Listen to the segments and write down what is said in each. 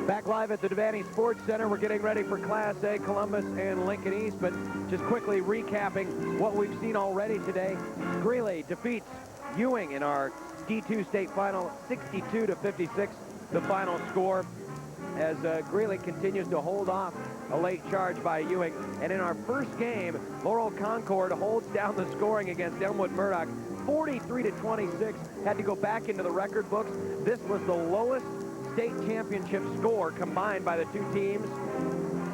Back live at the Devaney Sports Center. We're getting ready for Class A, Columbus and Lincoln East, but just quickly recapping what we've seen already today. Greeley defeats Ewing in our D2 state final, 62-56, the final score, as Greeley continues to hold off a late charge by Ewing. And in our first game, Laurel Concord holds down the scoring against Elmwood Murdoch, 43-26, had to go back into the record books. This was the lowest state championship score combined by the two teams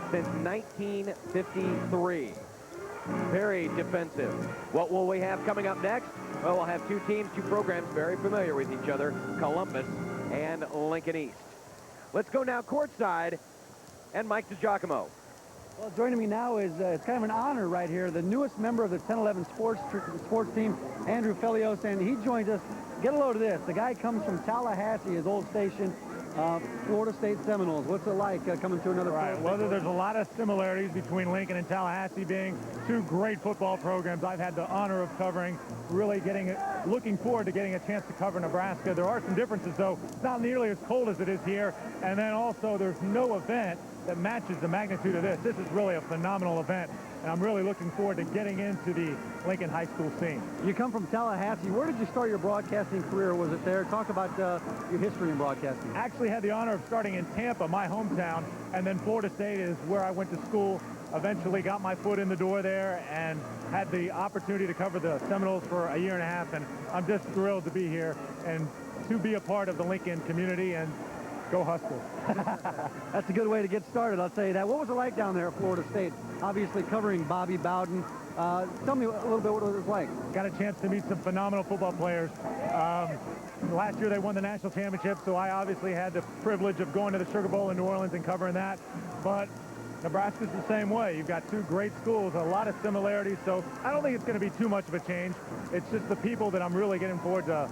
since 1953. Very defensive. What will we have coming up next? Well, we'll have two teams, two programs very familiar with each other, Columbus and Lincoln East. Let's go now courtside, and Mike DiGiacomo. Well, joining me now is it's kind of an honor right here, the newest member of the 10-11 sports team, Andrew Felios, and he joins us. Get a load of this. The guy comes from Tallahassee, his old station, Florida State Seminoles. What's it like coming to another? Right. Well, there's a lot of similarities between Lincoln and Tallahassee, being two great football programs I've had the honor of covering. Really looking forward to getting a chance to cover Nebraska. There are some differences, though. It's not nearly as cold as it is here. And then also there's no event that matches the magnitude of this. This is really a phenomenal event, and I'm really looking forward to getting into the Lincoln High School scene. You come from Tallahassee. Where did you start your broadcasting career? Was it there? Talk about your history in broadcasting. Actually had the honor of starting in Tampa, my hometown, and then Florida State is where I went to school. Eventually got my foot in the door there and had the opportunity to cover the Seminoles for a year and a half, and I'm just thrilled to be here and to be a part of the Lincoln community and go Huskers. That's a good way to get started, I'll tell you that. What was it like down there at Florida State? Obviously covering Bobby Bowden. Tell me a little bit what it was like. Got a chance to meet some phenomenal football players. Last year they won the national championship, so I obviously had the privilege of going to the Sugar Bowl in New Orleans and covering that. But Nebraska's the same way. You've got two great schools, a lot of similarities, so I don't think it's going to be too much of a change. It's just the people that I'm really getting forward to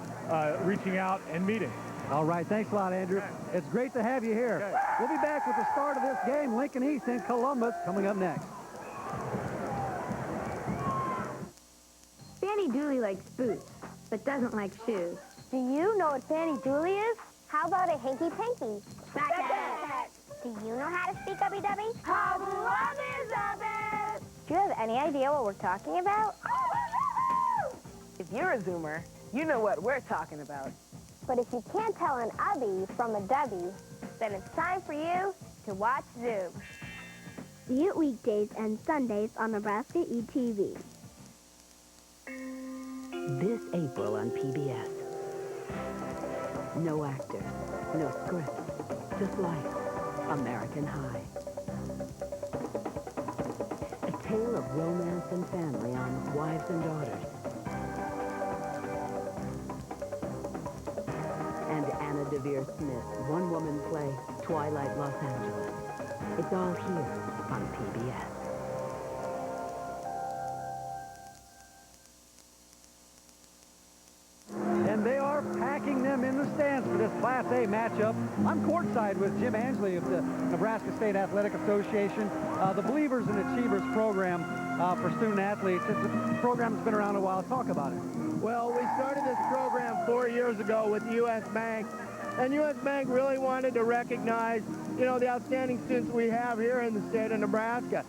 reaching out and meeting. All right, thanks a lot, Andrew. Okay. It's great to have you here. Okay. We'll be back with the start of this game, Lincoln East and Columbus, coming up next. Fanny Dooley likes boots, but doesn't like shoes. Do you know what Fanny Dooley is? How about a hanky-panky? Do you know how to speak ubby-dubby? Do you have any idea what we're talking about? If you're a Zoomer, you know what we're talking about. But if you can't tell an ubby from a dubby, then it's time for you to watch Zoom. See it weekdays and Sundays on Nebraska ETV. This April on PBS. No actors, no script, just life. American High. A tale of romance and family on Wives and Daughters. And Anna Devere Smith's one-woman play, Twilight Los Angeles. It's all here on PBS. And they are packing them in the stands for this Class A matchup. I'm courtside with Jim Angley of the Nebraska State Athletic Association, the Believers and Achievers program for student athletes. It's a program that's been around a while. Talk about it. Well, we started this program 4 years ago with U.S. Bank, and U.S. Bank really wanted to recognize, you know, the outstanding students we have here in the state of Nebraska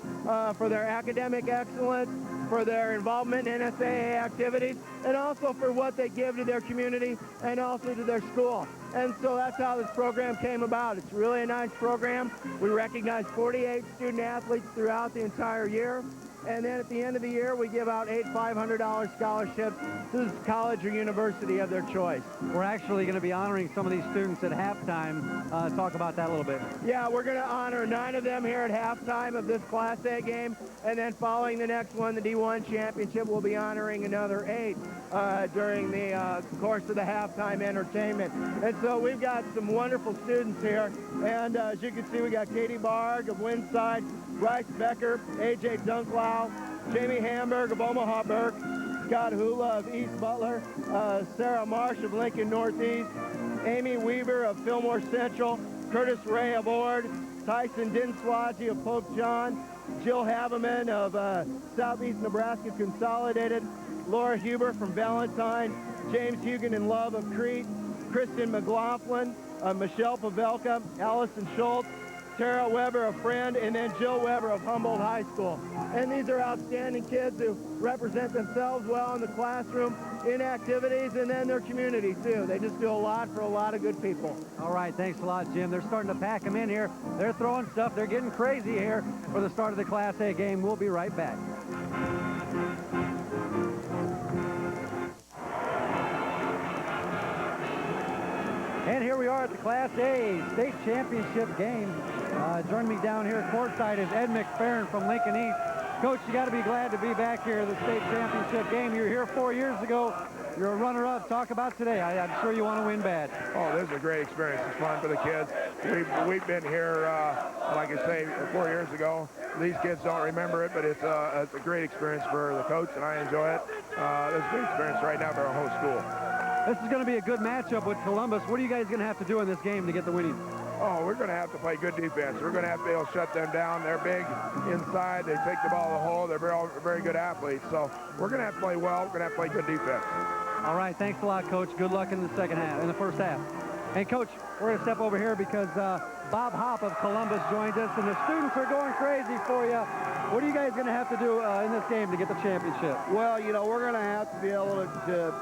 for their academic excellence, for their involvement in NSAA activities, and also for what they give to their community and also to their school. And so that's how this program came about. It's really a nice program. We recognize 48 student athletes throughout the entire year. And then at the end of the year, we give out 8 $500 scholarships to the college or university of their choice. We're actually going to be honoring some of these students at halftime. Talk about that a little bit. Yeah, we're going to honor 9 of them here at halftime of this Class A game. And then following the next one, the D1 championship, we'll be honoring another 8 during the course of the halftime entertainment. And so we've got some wonderful students here. And as you can see, we got Katie Barg of Windside, Bryce Becker, A.J. Dunklau, Jamie Hamburg of Omaha Burke, Scott Hula of East Butler, Sarah Marsh of Lincoln Northeast, Amy Weaver of Fillmore Central, Curtis Ray of Ord, Tyson Dinswaji of Pope John, Jill Haveman of Southeast Nebraska Consolidated, Laura Huber from Valentine, James Hugan and Love of Crete, Kristen McLaughlin, Michelle Pavelka, Allison Schultz, Tara Weber, a friend, and then Jill Weber of Humboldt High School. And these are outstanding kids who represent themselves well in the classroom, in activities, and then their community, too. They just do a lot for a lot of good people. All right, thanks a lot, Jim. They're starting to pack them in here. They're throwing stuff. They're getting crazy here for the start of the Class A game. We'll be right back. And here we are at the Class A state championship game. Joining me down here courtside is Ed McFerrin from Lincoln East. Coach, you got to be glad to be back here at the state championship game. You were here 4 years ago. You're a runner-up. Talk about today. I'm sure you want to win bad. Oh, this is a great experience. It's fun for the kids. We've been here, like I say, 4 years ago. These kids don't remember it, but it's a great experience for the coach, and I enjoy it. It's a great experience right now for our whole school. This is going to be a good matchup with Columbus. What are you guys going to have to do in this game to get the winning? Oh, we're going to have to play good defense. We're going to have to be able to shut them down. They're big inside. They take the ball to the hole. They're very good athletes. So we're going to have to play well. We're going to have to play good defense. All right, thanks a lot, Coach. Good luck in the first half. And, Coach, we're going to step over here because Bob Hopp of Columbus joins us, and the students are going crazy for you. What are you guys going to have to do in this game to get the championship? Well, you know, we're going to have to be able to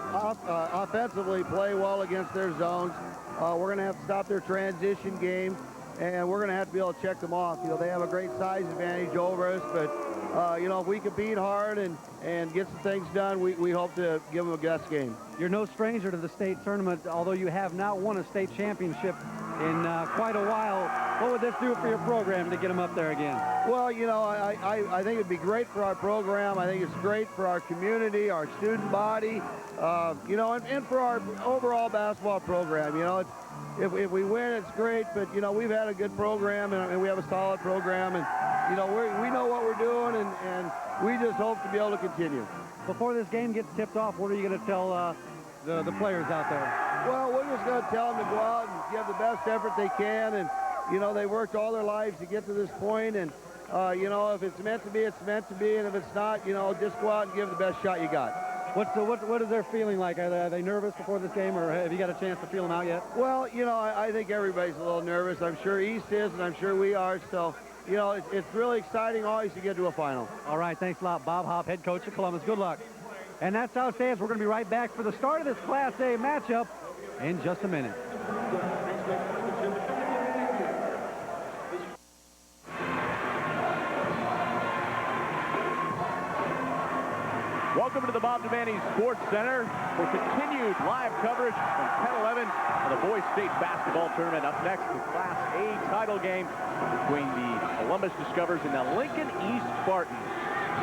offensively play well against their zones. We're going to have to stop their transition game, and we're going to have to be able to check them off. You know, they have a great size advantage over us, but, you know, if we compete hard and get some things done, we hope to give them a guess game. You're no stranger to the state tournament, although you have not won a state championship in quite a while. What would this do for your program to get them up there again? Well, you know, I think it'd be great for our program. I think it's great for our community, our student body, you know, and for our overall basketball program. You know, if we win, it's great, but, you know, we've had a good program, and we have a solid program, and, you know, we know what we're doing, and we just hope to be able to continue. Before this game gets tipped off, what are you going to tell the players out there? Well, we're just going to tell them to go out and give the best effort they can, and, you know, they worked all their lives to get to this point, and, you know, if it's meant to be, it's meant to be, and if it's not, you know, just go out and give the best shot you got. What is their feeling like? Are they nervous before this game, or have you got a chance to feel them out yet? Well, you know, I think everybody's a little nervous. I'm sure East is, and I'm sure we are, so, you know, it's really exciting always to get to a final. All right, thanks a lot, Bob Hopp, head coach of Columbus. Good luck. And that's how it stands. We're going to be right back for the start of this Class A matchup in just a minute. Welcome to the Bob Devaney Sports Center for continued live coverage from 10-11 of the Boys State Basketball Tournament. Up next, the Class A title game between the Columbus Discoverers and the Lincoln East Spartans.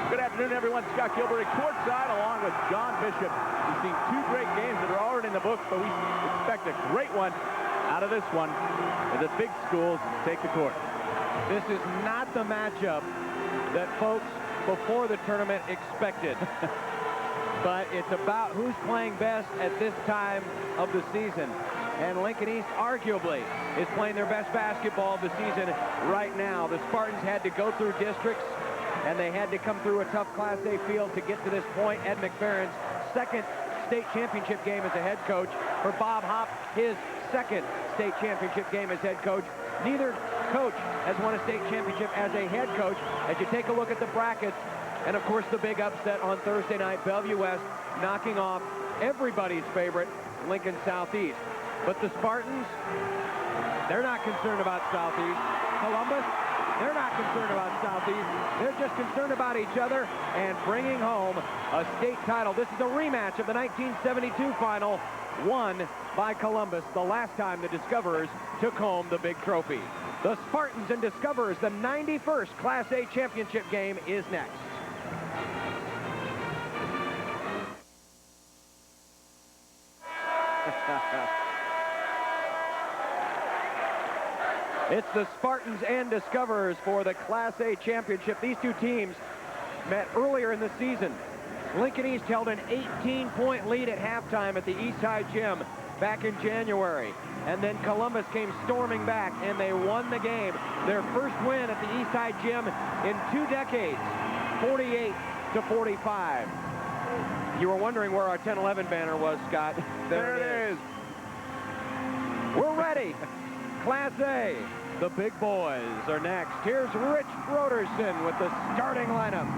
Good afternoon, everyone. Scott Gilbert courtside along with John Bishop. We've seen two great games that are already in the books, but we expect a great one out of this one as the big schools take the court. This is not the matchup that folks before the tournament expected. But it's about who's playing best at this time of the season. And Lincoln East arguably is playing their best basketball of the season right now. The Spartans had to go through districts, and they had to come through a tough Class A field to get to this point. Ed McFerrin's second state championship game as a head coach. For Bob Hopp, his second state championship game as head coach. Neither coach has won a state championship as a head coach. As you take a look at the brackets, and of course the big upset on Thursday night, Bellevue West knocking off everybody's favorite, Lincoln Southeast. But the Spartans, they're not concerned about Southeast. Columbus, they're not concerned about Southeast. They're just concerned about each other and bringing home a state title. This is a rematch of the 1972 final, won by Columbus the last time the Discoverers took home the big trophy. The Spartans and Discoverers, the 91st Class A championship game is next. It's the Spartans and Discoverers for the Class A championship. These two teams met earlier in the season. Lincoln East held an 18-point lead at halftime at the East High Gym back in January. And then Columbus came storming back, and they won the game. Their first win at the East High Gym in 2 decades, 48-45. You were wondering where our 10-11 banner was, Scott. There it is. ready. Class A, the big boys are next. Here's Rich Broderson with the starting lineup.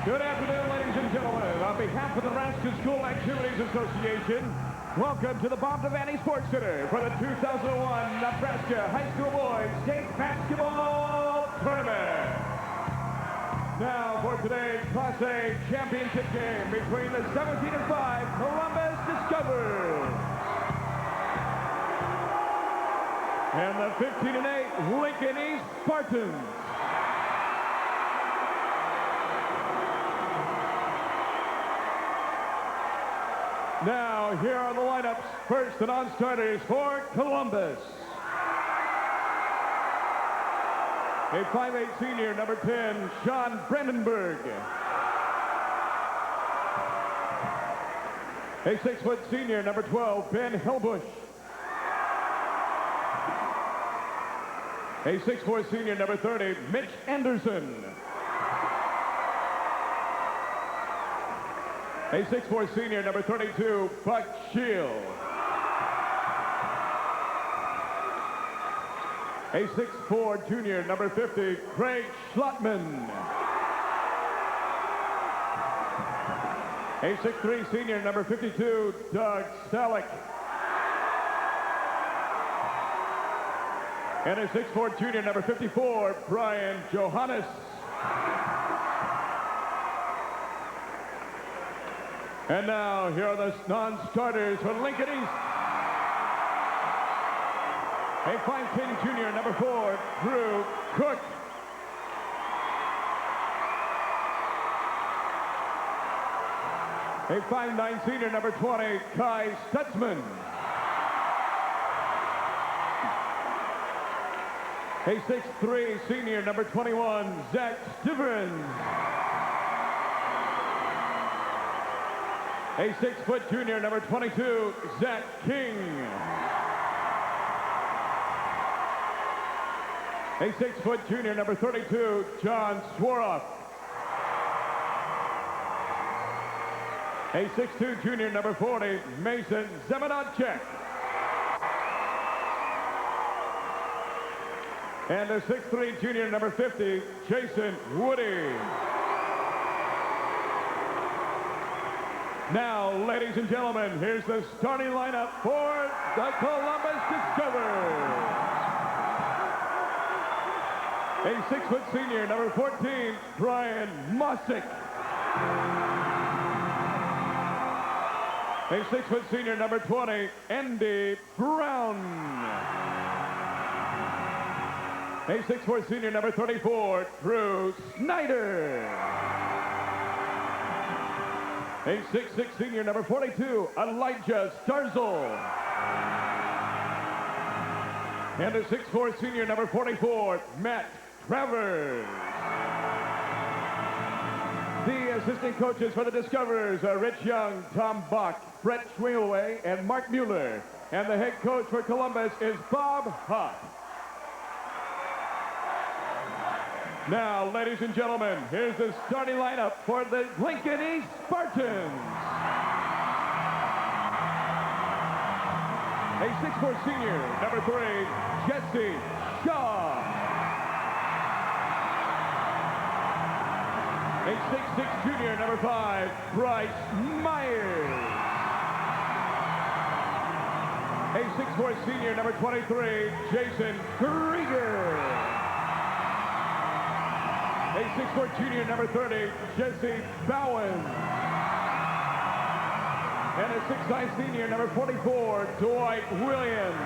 Good afternoon, ladies and gentlemen. On behalf of the Nebraska School Activities Association, welcome to the Bob Devaney Sports Center for the 2001 Nebraska High School Boys State Basketball Tournament. Now for today's Class A championship game between the 17-5 Columbus Discoverers and the 15-8 Lincoln East Spartans. Now, here are the lineups. First, the non-starters for Columbus. A 5'8" senior, number 10, Sean Brandenburg. A 6-foot senior, number 12, Ben Helbush. A 6'4" senior, number 30, Mitch Anderson. A 6'4" senior, number 32, Buck Shield. A 6'4" junior, number 50, Craig Schlottman. A 6'3" senior, number 52, Doug Salick. And a 6'4" junior, number 54, Brian Johannes. And now, here are the non-starters for Lincoln East. A 5'10" junior, number 4, Drew Cook. A 5'9" senior, number 20, Kai Stutzman. A 6'3" senior, number 21, Zach Stivrins. A 6-foot junior, number 22, Zach King. A 6-foot junior, number 32, John Sworoff. A 6'2" junior, number 40, Mason Zemanachek. And a 6'3" junior, number 50, Jason Woody. Now, ladies and gentlemen, here's the starting lineup for the Columbus Discoverers. A 6-foot senior, number 14, Brian Mossick. A 6-foot senior, number 20, Andy Brown. A 6'4" senior, number 34, Drew Snyder. A 6'6" senior, number 42, Elijah Starzel. And a 6'4" senior, number 44, Matt Travers. The assistant coaches for the Discoverers are Rich Young, Tom Bach, Brett Schwingaway, and Mark Mueller. And the head coach for Columbus is Bob Huff. Now, ladies and gentlemen, here's the starting lineup for the Lincoln East Spartans. A 6'4" senior, number 3, Jesse Shaw. A 6'6" junior, number 5, Bryce Myers. A 6'4" senior, number 23, Jason Krieger. A 6'4" junior, number 30, Jesse Bowen. And a 6'9" senior, number 44, Dwight Williams.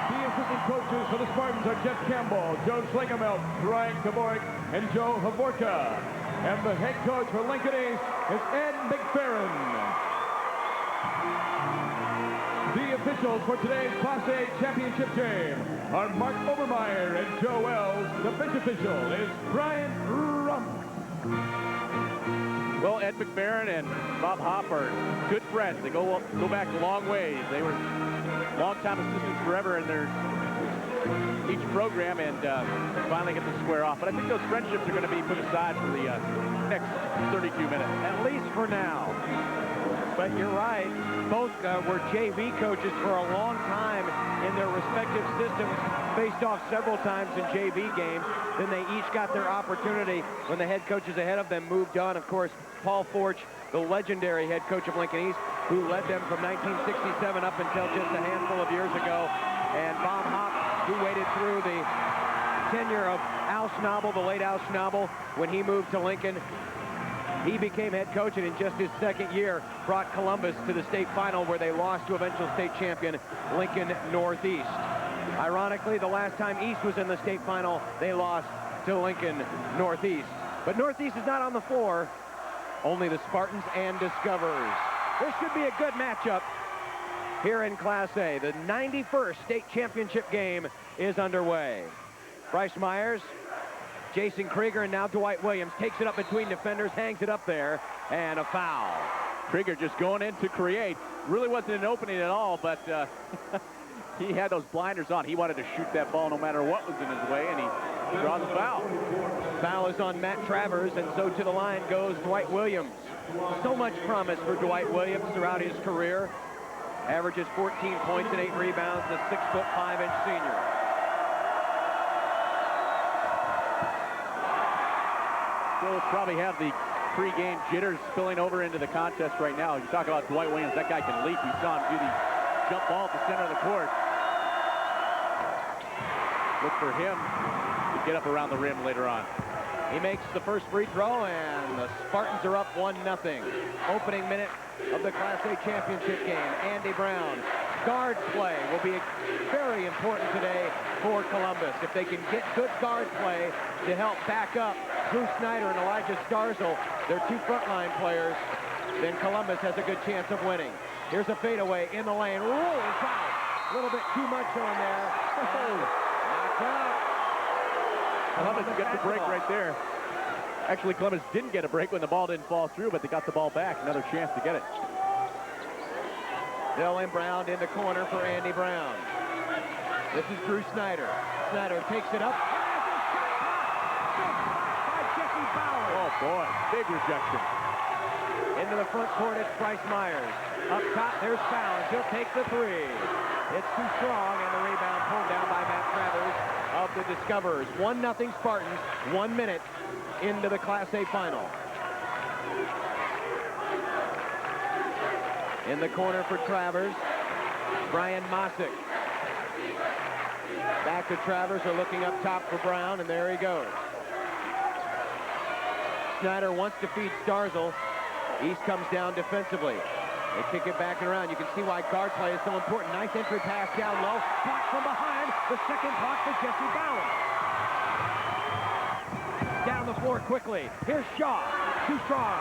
The assistant coaches for the Spartans are Jeff Campbell, Joe Schlingemelt, Brian Kaborik, and Joe Havorka. And the head coach for Lincoln East is Ed McFerrin. The officials for today's Class A championship game are Mark Obermeyer and Joe Wells. The bench official is Brian Rump. Well, Ed McFerrin and Bob Hopp are good friends. They go back a long ways. They were long-time assistants forever, and they're each program and finally get to square off. But I think those friendships are going to be put aside for the next 32 minutes. At least for now. But you're right. Both were JV coaches for a long time in their respective systems, faced off several times in JV games. Then they each got their opportunity when the head coaches ahead of them moved on. Of course, Paul Forch, the legendary head coach of Lincoln East, who led them from 1967 up until just a handful of years ago. And Bob Hopp, who waited through the tenure of Al Schnabel, the late Al Schnabel, when he moved to Lincoln. He became head coach, and in just his second year brought Columbus to the state final, where they lost to eventual state champion Lincoln Northeast. Ironically, the last time East was in the state final, they lost to Lincoln Northeast. But Northeast is not on the floor, only the Spartans and Discoverers. This should be a good matchup here in Class A. The 91st state championship game is underway. Bryce Myers, Jason Krieger, and now Dwight Williams takes it up between defenders, hangs it up there, and a foul. Krieger just going in to create. Really wasn't an opening at all, but he had those blinders on. He wanted to shoot that ball no matter what was in his way, and he draws a foul. Foul is on Matt Travers, and so to the line goes Dwight Williams. So much promise for Dwight Williams throughout his career. Averages 14 points and 8 rebounds, the 6'5" senior. Still probably have the pre-game jitters spilling over into the contest right now. You talk about Dwight Williams, that guy can leap. We saw him do the jump ball at the center of the court. Look for him to get up around the rim later on. He makes the first free throw, and the Spartans are up 1-0. Opening minute of the Class A championship game. Andy Brown. Guard play will be very important today for Columbus. If they can get good guard play to help back up Drew Snyder and Elijah Starzl, their two frontline players, then Columbus has a good chance of winning. Here's a fadeaway in the lane. Ooh, it's out. A little bit too much on there. Knocked out. Columbus gets the break right there. Actually, Columbus didn't get a break when the ball didn't fall through, but they got the ball back. Another chance to get it. Dylan Brown in the corner for Andy Brown. This is Drew Snyder. Snyder takes it up. By Jesse Bauer. Oh, boy. Big rejection. Into the front court, it's Bryce Myers. Up top, there's Fallon. He'll take the three. It's too strong, and the rebound pulled down by Matt Travers of the Discoverers. 1-0 Spartans, 1 minute into the Class A final. In the corner for Travers, Brian Mosick. Back to Travers, or looking up top for Brown, and there he goes. Snyder wants to feed Starzl. East comes down defensively. They kick it back and around. You can see why guard play is so important. Nice entry pass down low. Blocked from behind. The second block for Jesse Bauer. Down the floor quickly. Here's Shaw. Too strong.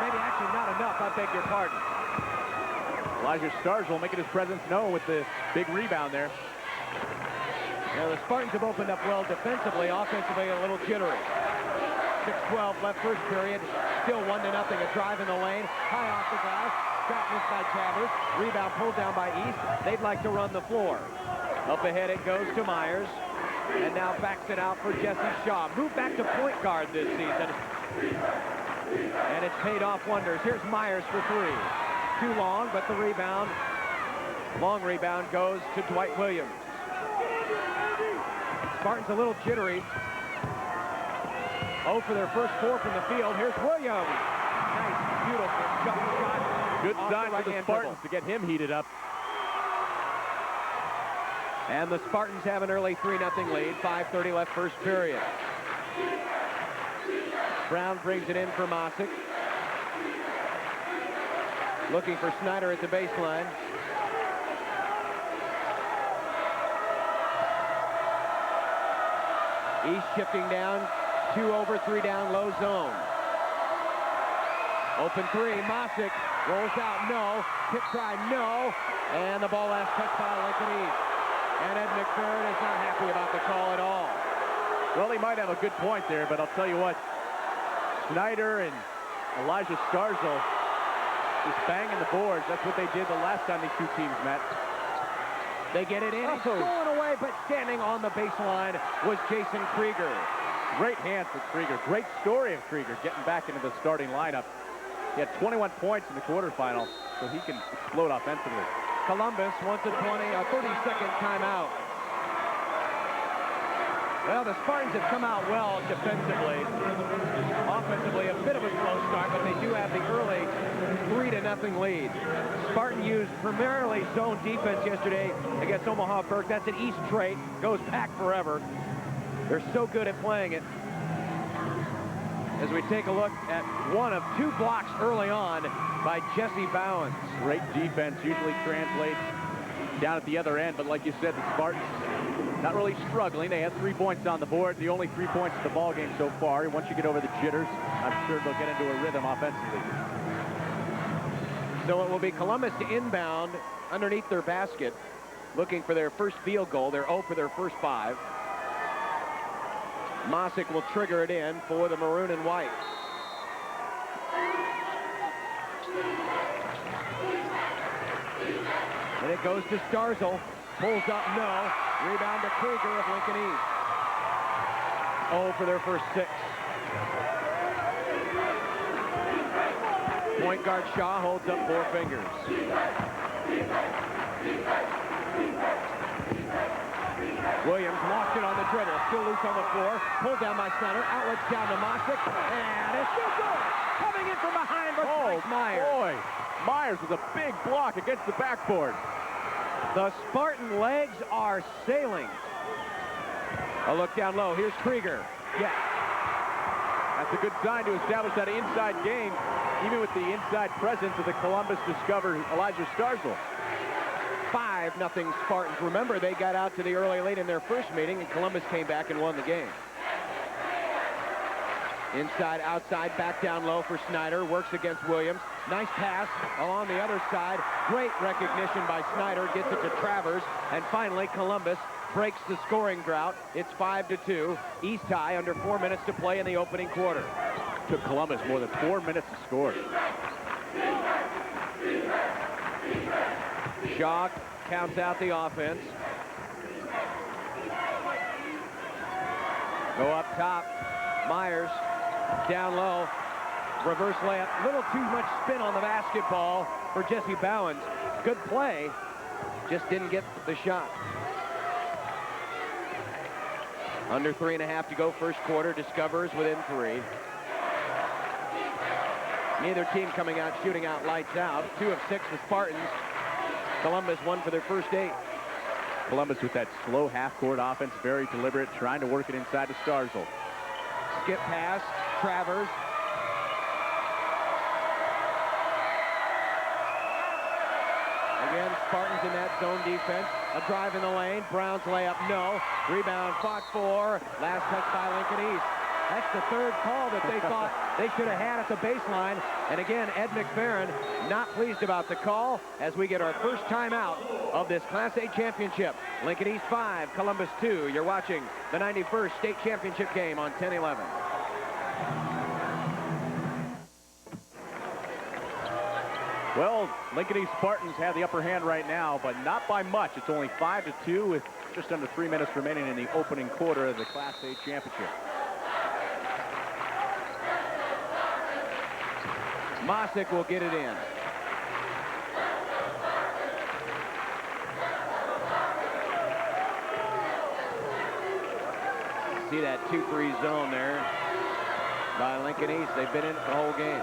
Maybe actually not enough. I beg your pardon. Elijah Starzl making his presence known with the big rebound there. Now the Spartans have opened up well defensively. Offensively, a little jittery. 6:12 left first period. Still 1-0. A drive in the lane. High off the glass. Shot missed by Travers. Rebound pulled down by East. They'd like to run the floor. Up ahead it goes to Myers. And now backs it out for Jesse Shaw. Moved back to point guard this season. And it's paid off wonders. Here's Myers for three. Too long, but the rebound, long rebound, goes to Dwight Williams. Spartans a little jittery. 0 for their first 4 from the field. Here's Williams. Nice, beautiful shot. Good sign for the Spartans to get him heated up. And the Spartans have an early 3-0 lead. 5:30 left first period. Brown brings it in for Mosick. Looking for Snyder at the baseline. East shifting down. 2 over, 3 down, low zone. Open three, Mosick rolls out, no. Tip try, no. And the ball last touched by Lincoln East. And Ed McFerrin is not happy about the call at all. Well, he might have a good point there, but I'll tell you what. Snyder and Elijah Starzl just banging the boards. That's what they did the last time these two teams met. They get it in. It's stolen away away, but standing on the baseline was Jason Krieger. Great hands for Krieger. Great story of Krieger getting back into the starting lineup. He had 21 points in the quarterfinal, so he can explode offensively. Columbus wants a 30-second timeout. Well, the Spartans have come out well defensively. Offensively, a bit of a slow start, but they do have the early 3-0 lead. Spartan used primarily zone defense yesterday against Omaha Burke. That's an East trait. Goes back forever. They're so good at playing it. As we take a look at one of 2 blocks early on by Jesse Bowens. Great defense usually translates down at the other end, but like you said, the Spartans not really struggling. They had 3 points on the board, the only 3 points of the ball game so far. Once you get over the jitters, I'm sure they'll get into a rhythm offensively. So it will be Columbus to inbound underneath their basket, looking for their first field goal. They're 0 for their first 5. Mosick will trigger it in for the maroon and white. And it goes to Starzl. Pulls up, no. Rebound to Krieger of Lincoln East. 0 for their first 6. Point guard Shaw holds up 4 fingers. Williams lost it on the dribble. Still loose on the floor. Pulled down by Snyder. Outlets down to Mosick. And it's still good. Coming in from behind, but strikes Myers. Boy, Myers with a big block against the backboard. The Spartan legs are sailing. A look down low. Here's Krieger. Yes. That's a good sign to establish that inside game, even with the inside presence of the Columbus discover Elijah Starzl. 5-0 Spartans. Remember, they got out to the early lead in their first meeting, and Columbus came back and won the game. Inside, outside, back down low for Snyder. Works against Williams. Nice pass along the other side. Great recognition by Snyder. Gets it to Travers. And finally, Columbus breaks the scoring drought. It's 5-2. East high under 4 minutes to play in the opening quarter. Took Columbus more than 4 minutes to score. Shaw counts out the offense. Go up top. Myers down low. Reverse layup. Little too much spin on the basketball for Jesse Bowens. Good play. Just didn't get the shot. Under 3.5 to go first quarter. Discoverers within 3. Neither team coming out shooting out lights out. 2 of 6 for Spartans. Columbus 1 for their first 8. Columbus with that slow half-court offense, very deliberate, trying to work it inside to Starzl. Skip pass, Travers. Again, Spartans in that zone defense. A drive in the lane. Brown's layup, no. Rebound fought for. Last touch by Lincoln East. That's the 3rd call that they thought they should have had at the baseline. And again, Ed McFerrin not pleased about the call as we get our first timeout of this Class A championship. Lincoln East 5, Columbus 2. You're watching the 91st state championship game on 10-11. Well, Lincoln East Spartans have the upper hand right now, but not by much. It's only 5-2 with just under 3 minutes remaining in the opening quarter of the Class A championship. Mosick will get it in. See that 2-3 zone there by Lincoln East. They've been in it the whole game.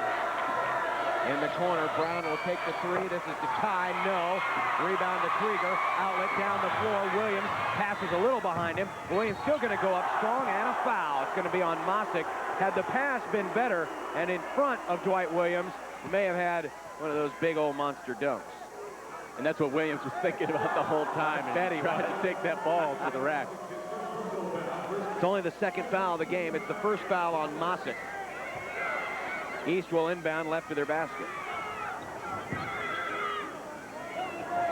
In the corner, Brown will take the 3. This is to tie. No. Rebound to Krieger. Outlet down the floor. Williams passes a little behind him. Williams still going to go up strong, and a foul. It's going to be on Mosick. Had the pass been better and in front of Dwight Williams, he may have had one of those big old monster dunks. And that's what Williams was thinking about the whole time. And Bet he tried to take that ball to the rack. It's only the 2nd foul of the game. It's the 1st foul on Mosick. East will inbound left to their basket.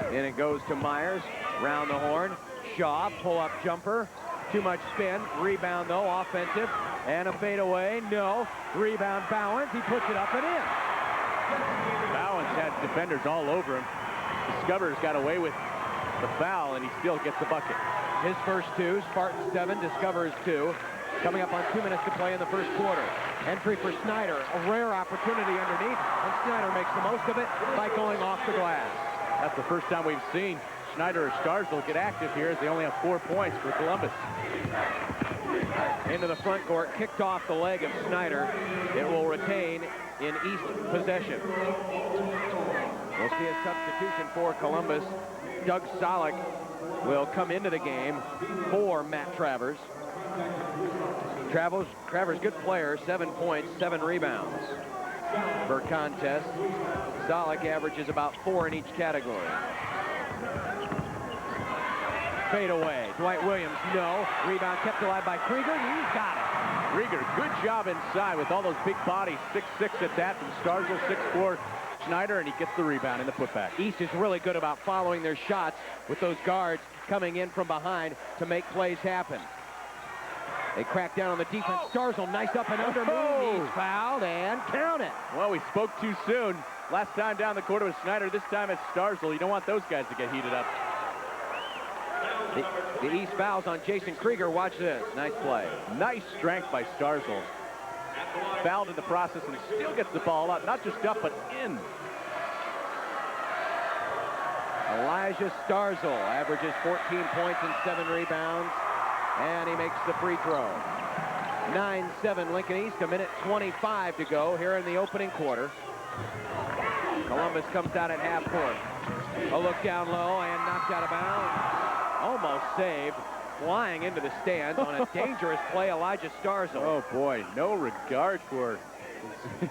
And it goes to Myers. Round the horn. Shaw, pull-up jumper. Too much spin. Rebound, though, offensive. And a fadeaway. No. Rebound, Bowens. He puts it up and in. Bowens had defenders all over him. Discoverers got away with the foul, and he still gets the bucket. his first 2. Spartans 7, Discoverers 2. Coming up on 2 minutes to play in the first quarter. Entry for Snyder, a rare opportunity underneath, and Snyder makes the most of it by going off the glass. That's the first time we've seen Schneider or Starzl get active here, as they only have 4 points for Columbus. Into the front court, kicked off the leg of Snyder. It will retain in East possession. We'll see a substitution for Columbus. Doug Solik will come into the game for Matt Travers. Travers, good player, 7 points, 7 rebounds per contest. Solik averages about 4 in each category. Fade away. Dwight Williams, no. Rebound kept alive by Krieger. He's got it. Krieger, good job inside with all those big bodies. 6'6" at that from Starzl, 6'4" Schneider, and he gets the rebound in the putback. East is really good about following their shots with those guards coming in from behind to make plays happen. They crack down on the defense. Starzl, nice up and under move. He's fouled and count it. Well, we spoke too soon. Last time down the court it was Schneider. This time it's Starzl. You don't want those guys to get heated up. The East fouls on Jason Krieger. Watch this. Nice play. Nice strength by Starzl. Fouled in the process and still gets the ball up. Not just up, but in. Elijah Starzl averages 14 points and 7 rebounds. And he makes the free throw. 9-7 Lincoln East. 1:25 to go here in the opening quarter. Columbus comes out at half court. A look down low and knocked out of bounds. Almost saved. Flying into the stands on a dangerous play, Elijah Starzl. Oh boy, no regard for his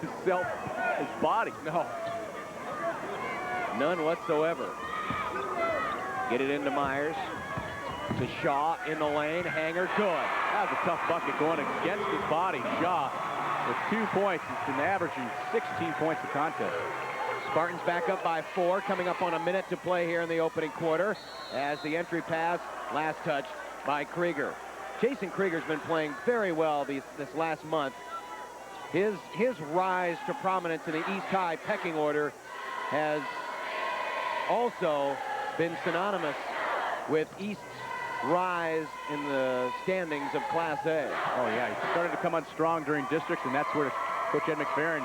body. No. None whatsoever. Get it into Myers. To Shaw in the lane. Hanger, good. That was a tough bucket going against his body. Shaw with 2 points. He's been averaging 16 points a contest. Spartans back up by 4, coming up on a minute to play here in the opening quarter as the entry pass, last touch by Krieger. Jason Krieger's been playing very well this last month. His rise to prominence in the East High pecking order has also been synonymous with East's rise in the standings of Class A. Oh yeah, he started to come on strong during districts, and that's where Coach Ed McFerrin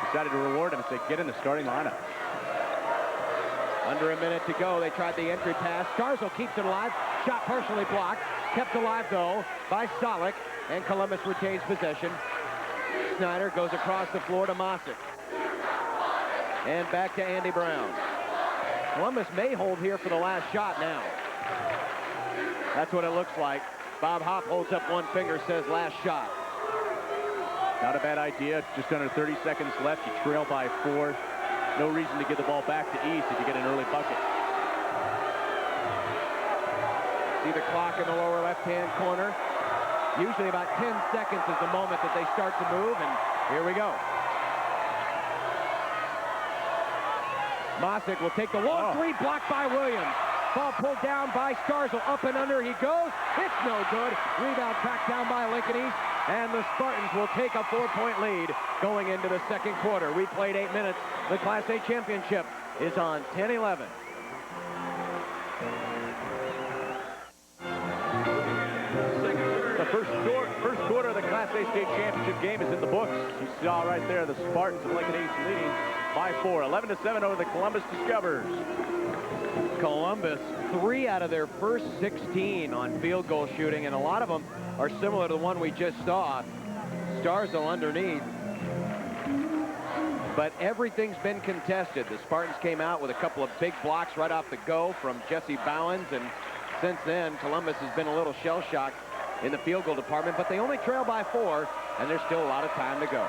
decided to reward him and say, get in the starting lineup. Under a minute to go. They tried the entry pass. Starzl keeps it alive. Shot partially blocked. Kept alive, though, by Solik. And Columbus retains possession. Snyder goes across the floor to Mosick. And back to Andy Brown. Columbus may hold here for the last shot now. That's what it looks like. Bob Hopp holds up one finger, says last shot. Not a bad idea. Just under 30 seconds left. You trail by 4. No reason to give the ball back to East if you get an early bucket. See the clock in the lower left-hand corner. Usually about 10 seconds is the moment that they start to move, and here we go. Mosick will take the long three, blocked by Williams. Ball pulled down by Starzl. Up and under he goes. It's no good. Rebound tracked down by Lincoln East. And the Spartans will take a 4-point lead going into the second quarter. We played 8 minutes. The Class A championship is on 10-11. The first quarter of the Class A state championship game is in the books. You saw right there the Spartans of Lincoln East leading by 4. 11-7 over the Columbus Discoverers. Columbus, 3 out of their first 16 on field goal shooting, and a lot of them are similar to the one we just saw. Starzl underneath. But everything's been contested. The Spartans came out with a couple of big blocks right off the go from Jesse Bowens, and since then, Columbus has been a little shell-shocked in the field goal department, but they only trail by 4, and there's still a lot of time to go.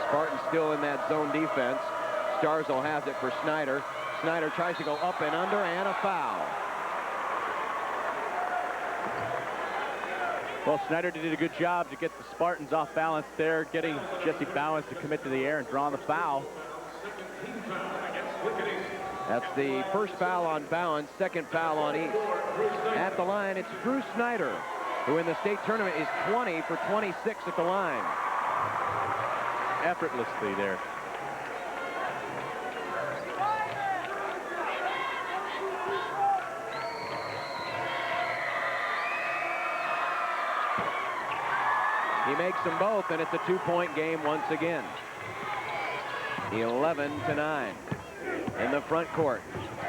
Spartans still in that zone defense. Starzl has it for Snyder. Snyder tries to go up and under, and a foul. Well, Snyder did a good job to get the Spartans off balance there, getting Jesse Bowens to commit to the air and drawing the foul. That's the first foul on Bowens, second foul on East. At the line, it's Drew Snyder, who in the state tournament is 20 for 26 at the line. Effortlessly there. He makes them both, and it's a 2-point game once again. 11-9 in the front court.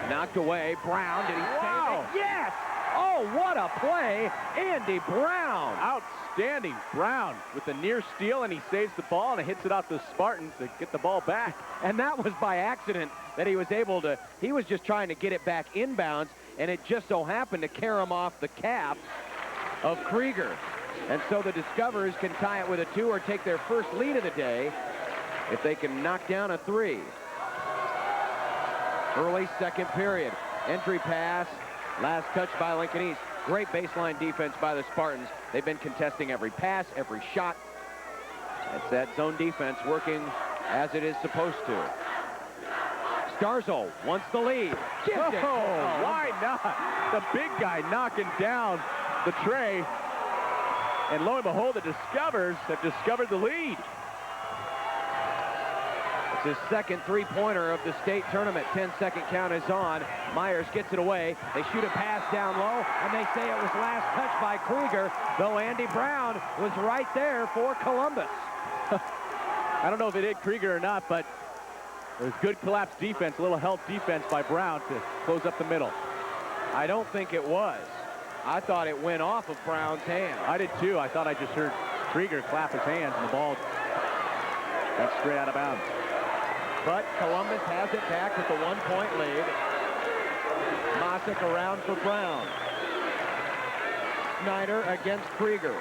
Knocked away. Brown, did he save it? Yes! Oh, what a play. Andy Brown. Outstanding. Brown with the near steal, and he saves the ball, and it hits it out to the Spartans to get the ball back. And that was by accident that he was able to, he was just trying to get it back inbounds, and it just so happened to carry him off the calf of Krieger. And so the Discoverers can tie it with a 2 or take their first lead of the day if they can knock down a 3. Early second period. Entry pass. Last touch by Lincoln East. Great baseline defense by the Spartans. They've been contesting every pass, every shot. It's that zone defense working as it is supposed to. Starzo wants the lead. Why not? The big guy knocking down the tray. And lo and behold, the Discoverers have discovered the lead. It's his second three-pointer of the state tournament. 10-second count is on. Myers gets it away. They shoot a pass down low, and they say it was last touch by Krieger, though Andy Brown was right there for Columbus. I don't know if it hit Krieger or not, but it was good collapse defense, a little help defense by Brown to close up the middle. I don't think it was. I thought it went off of Brown's hand. I did too. I thought I just heard Krieger clap his hands, and the ball went straight out of bounds. But Columbus has it back with the 1-point lead. Mosick around for Brown. Snyder against Krieger.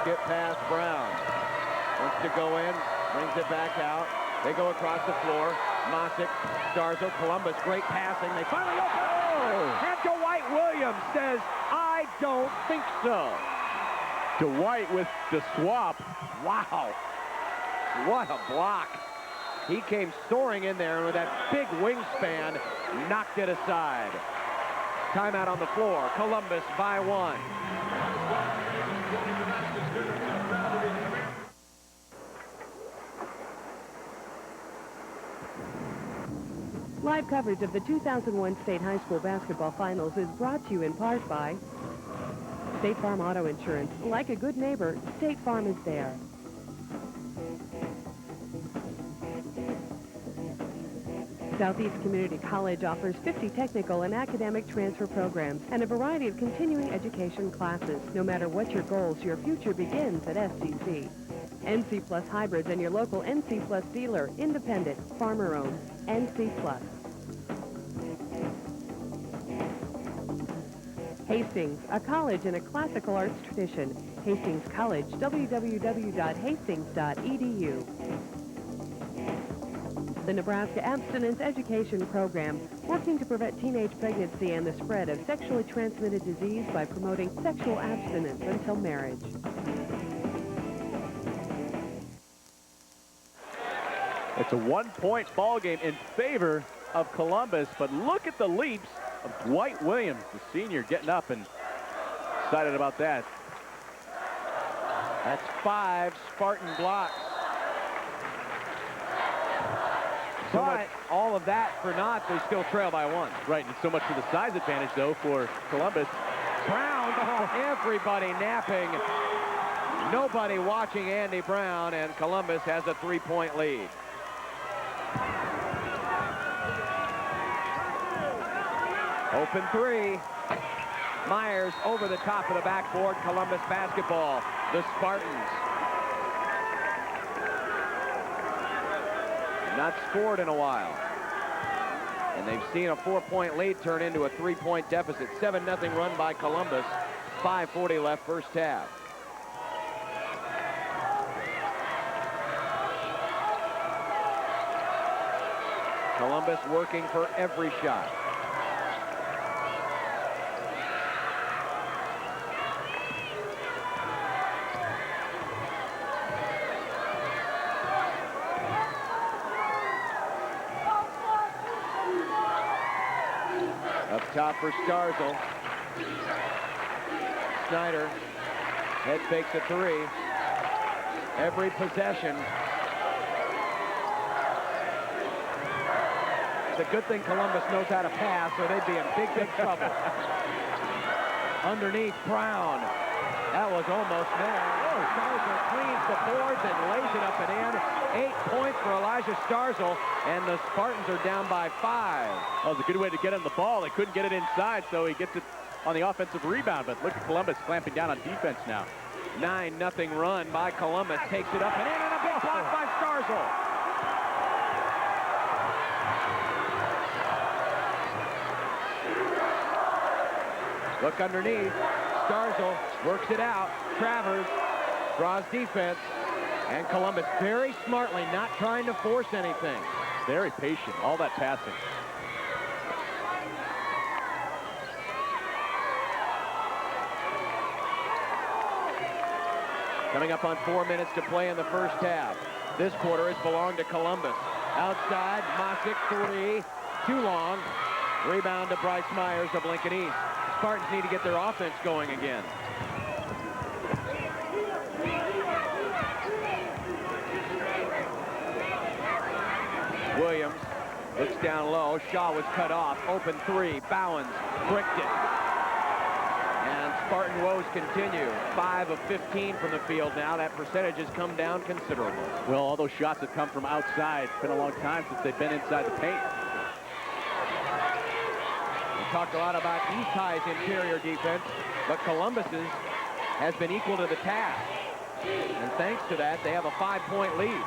Skip past Brown. Wants to go in, brings it back out. They go across the floor. Mosick, Starzo, Columbus, great passing. They finally open. Oh! And Dwight Williams says, I don't think so. Dwight with the swap. Wow. What a block. He came soaring in there, and with that big wingspan, knocked it aside. Timeout on the floor. Columbus by 1. Live coverage of the 2001 State High School Basketball Finals is brought to you in part by State Farm Auto Insurance. Like a good neighbor, State Farm is there. Southeast Community College offers 50 technical and academic transfer programs and a variety of continuing education classes. No matter what your goals, your future begins at SCC. NC Plus Hybrids and your local NC Plus dealer, independent, farmer-owned, NC Plus. Hastings, a college in a classical arts tradition. Hastings College, www.hastings.edu. The Nebraska Abstinence Education Program, working to prevent teenage pregnancy and the spread of sexually transmitted disease by promoting sexual abstinence until marriage. It's a 1-point ball game in favor of Columbus, but look at the leaps of Dwight Williams, the senior, getting up and excited about that. That's 5 Spartan blocks. But all of that for naught, they still trail by 1. Right, and so much for the size advantage, though, for Columbus. Brown, everybody napping. Nobody watching Andy Brown, and Columbus has a 3-point lead. Open 3. Myers over the top of the backboard. Columbus basketball. The Spartans. Not scored in a while. And they've seen a 4-point lead turn into a 3-point deficit. 7-0 run by Columbus. 5:40 left first half. Columbus working for every shot. Up top for Starzo. Snyder head fakes a 3. Every possession. It's a good thing Columbus knows how to pass, or they'd be in big, big trouble. Underneath, Brown. That was almost there. Oh, Starzl cleans the boards and lays it up and in. 8 points for Elijah Starzl, and the Spartans are down by 5. That was a good way to get him the ball. They couldn't get it inside, so he gets it on the offensive rebound. But look at Columbus clamping down on defense now. 9-0 run by Columbus. Takes it up and in, and a big block by Starzl. Look underneath. Starzl works it out. Travers draws defense. And Columbus very smartly not trying to force anything. Very patient. All that passing. Coming up on 4 minutes to play in the first half. This quarter has belonged to Columbus. Outside, Mosick, 3. Too long. Rebound to Bryce Myers of Lincoln East. Spartans need to get their offense going again. Williams looks down low. Shaw was cut off. Open 3. Bowens bricked it. And Spartan woes continue. 5 of 15 from the field now. That percentage has come down considerable. Well, all those shots have come from outside. It's been a long time since they've been inside the paint. Talked a lot about East High's interior defense, but Columbus's has been equal to the task. And thanks to that, they have a 5-point lead.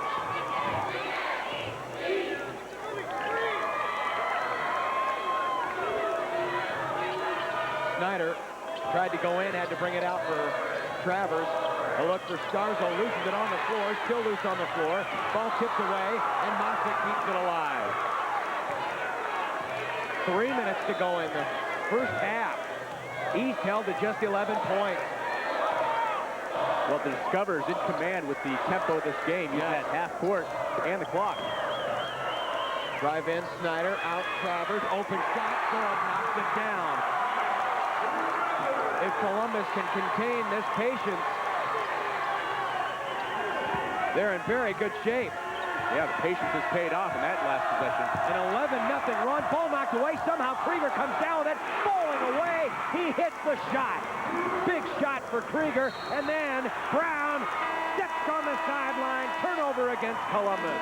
Snyder tried to go in, had to bring it out for Travers. A look for Starzl, loses it on the floor, still loose on the floor. Ball tipped away, and Mosick keeps it alive. 3 minutes to go in the first half. East held to just 11 points. Well, the Discoverers in command with the tempo of this game. You had half court and the clock. Drive in, Snyder, out Travers, open shot, Thorpe knocks it down. If Columbus can contain this patience, they're in very good shape. Yeah, the patience has paid off in that last possession. An 11-0 run. Ball knocked away. Somehow Krieger comes down with it. Falling away. He hits the shot. Big shot for Krieger. And then Brown steps on the sideline. Turnover against Columbus.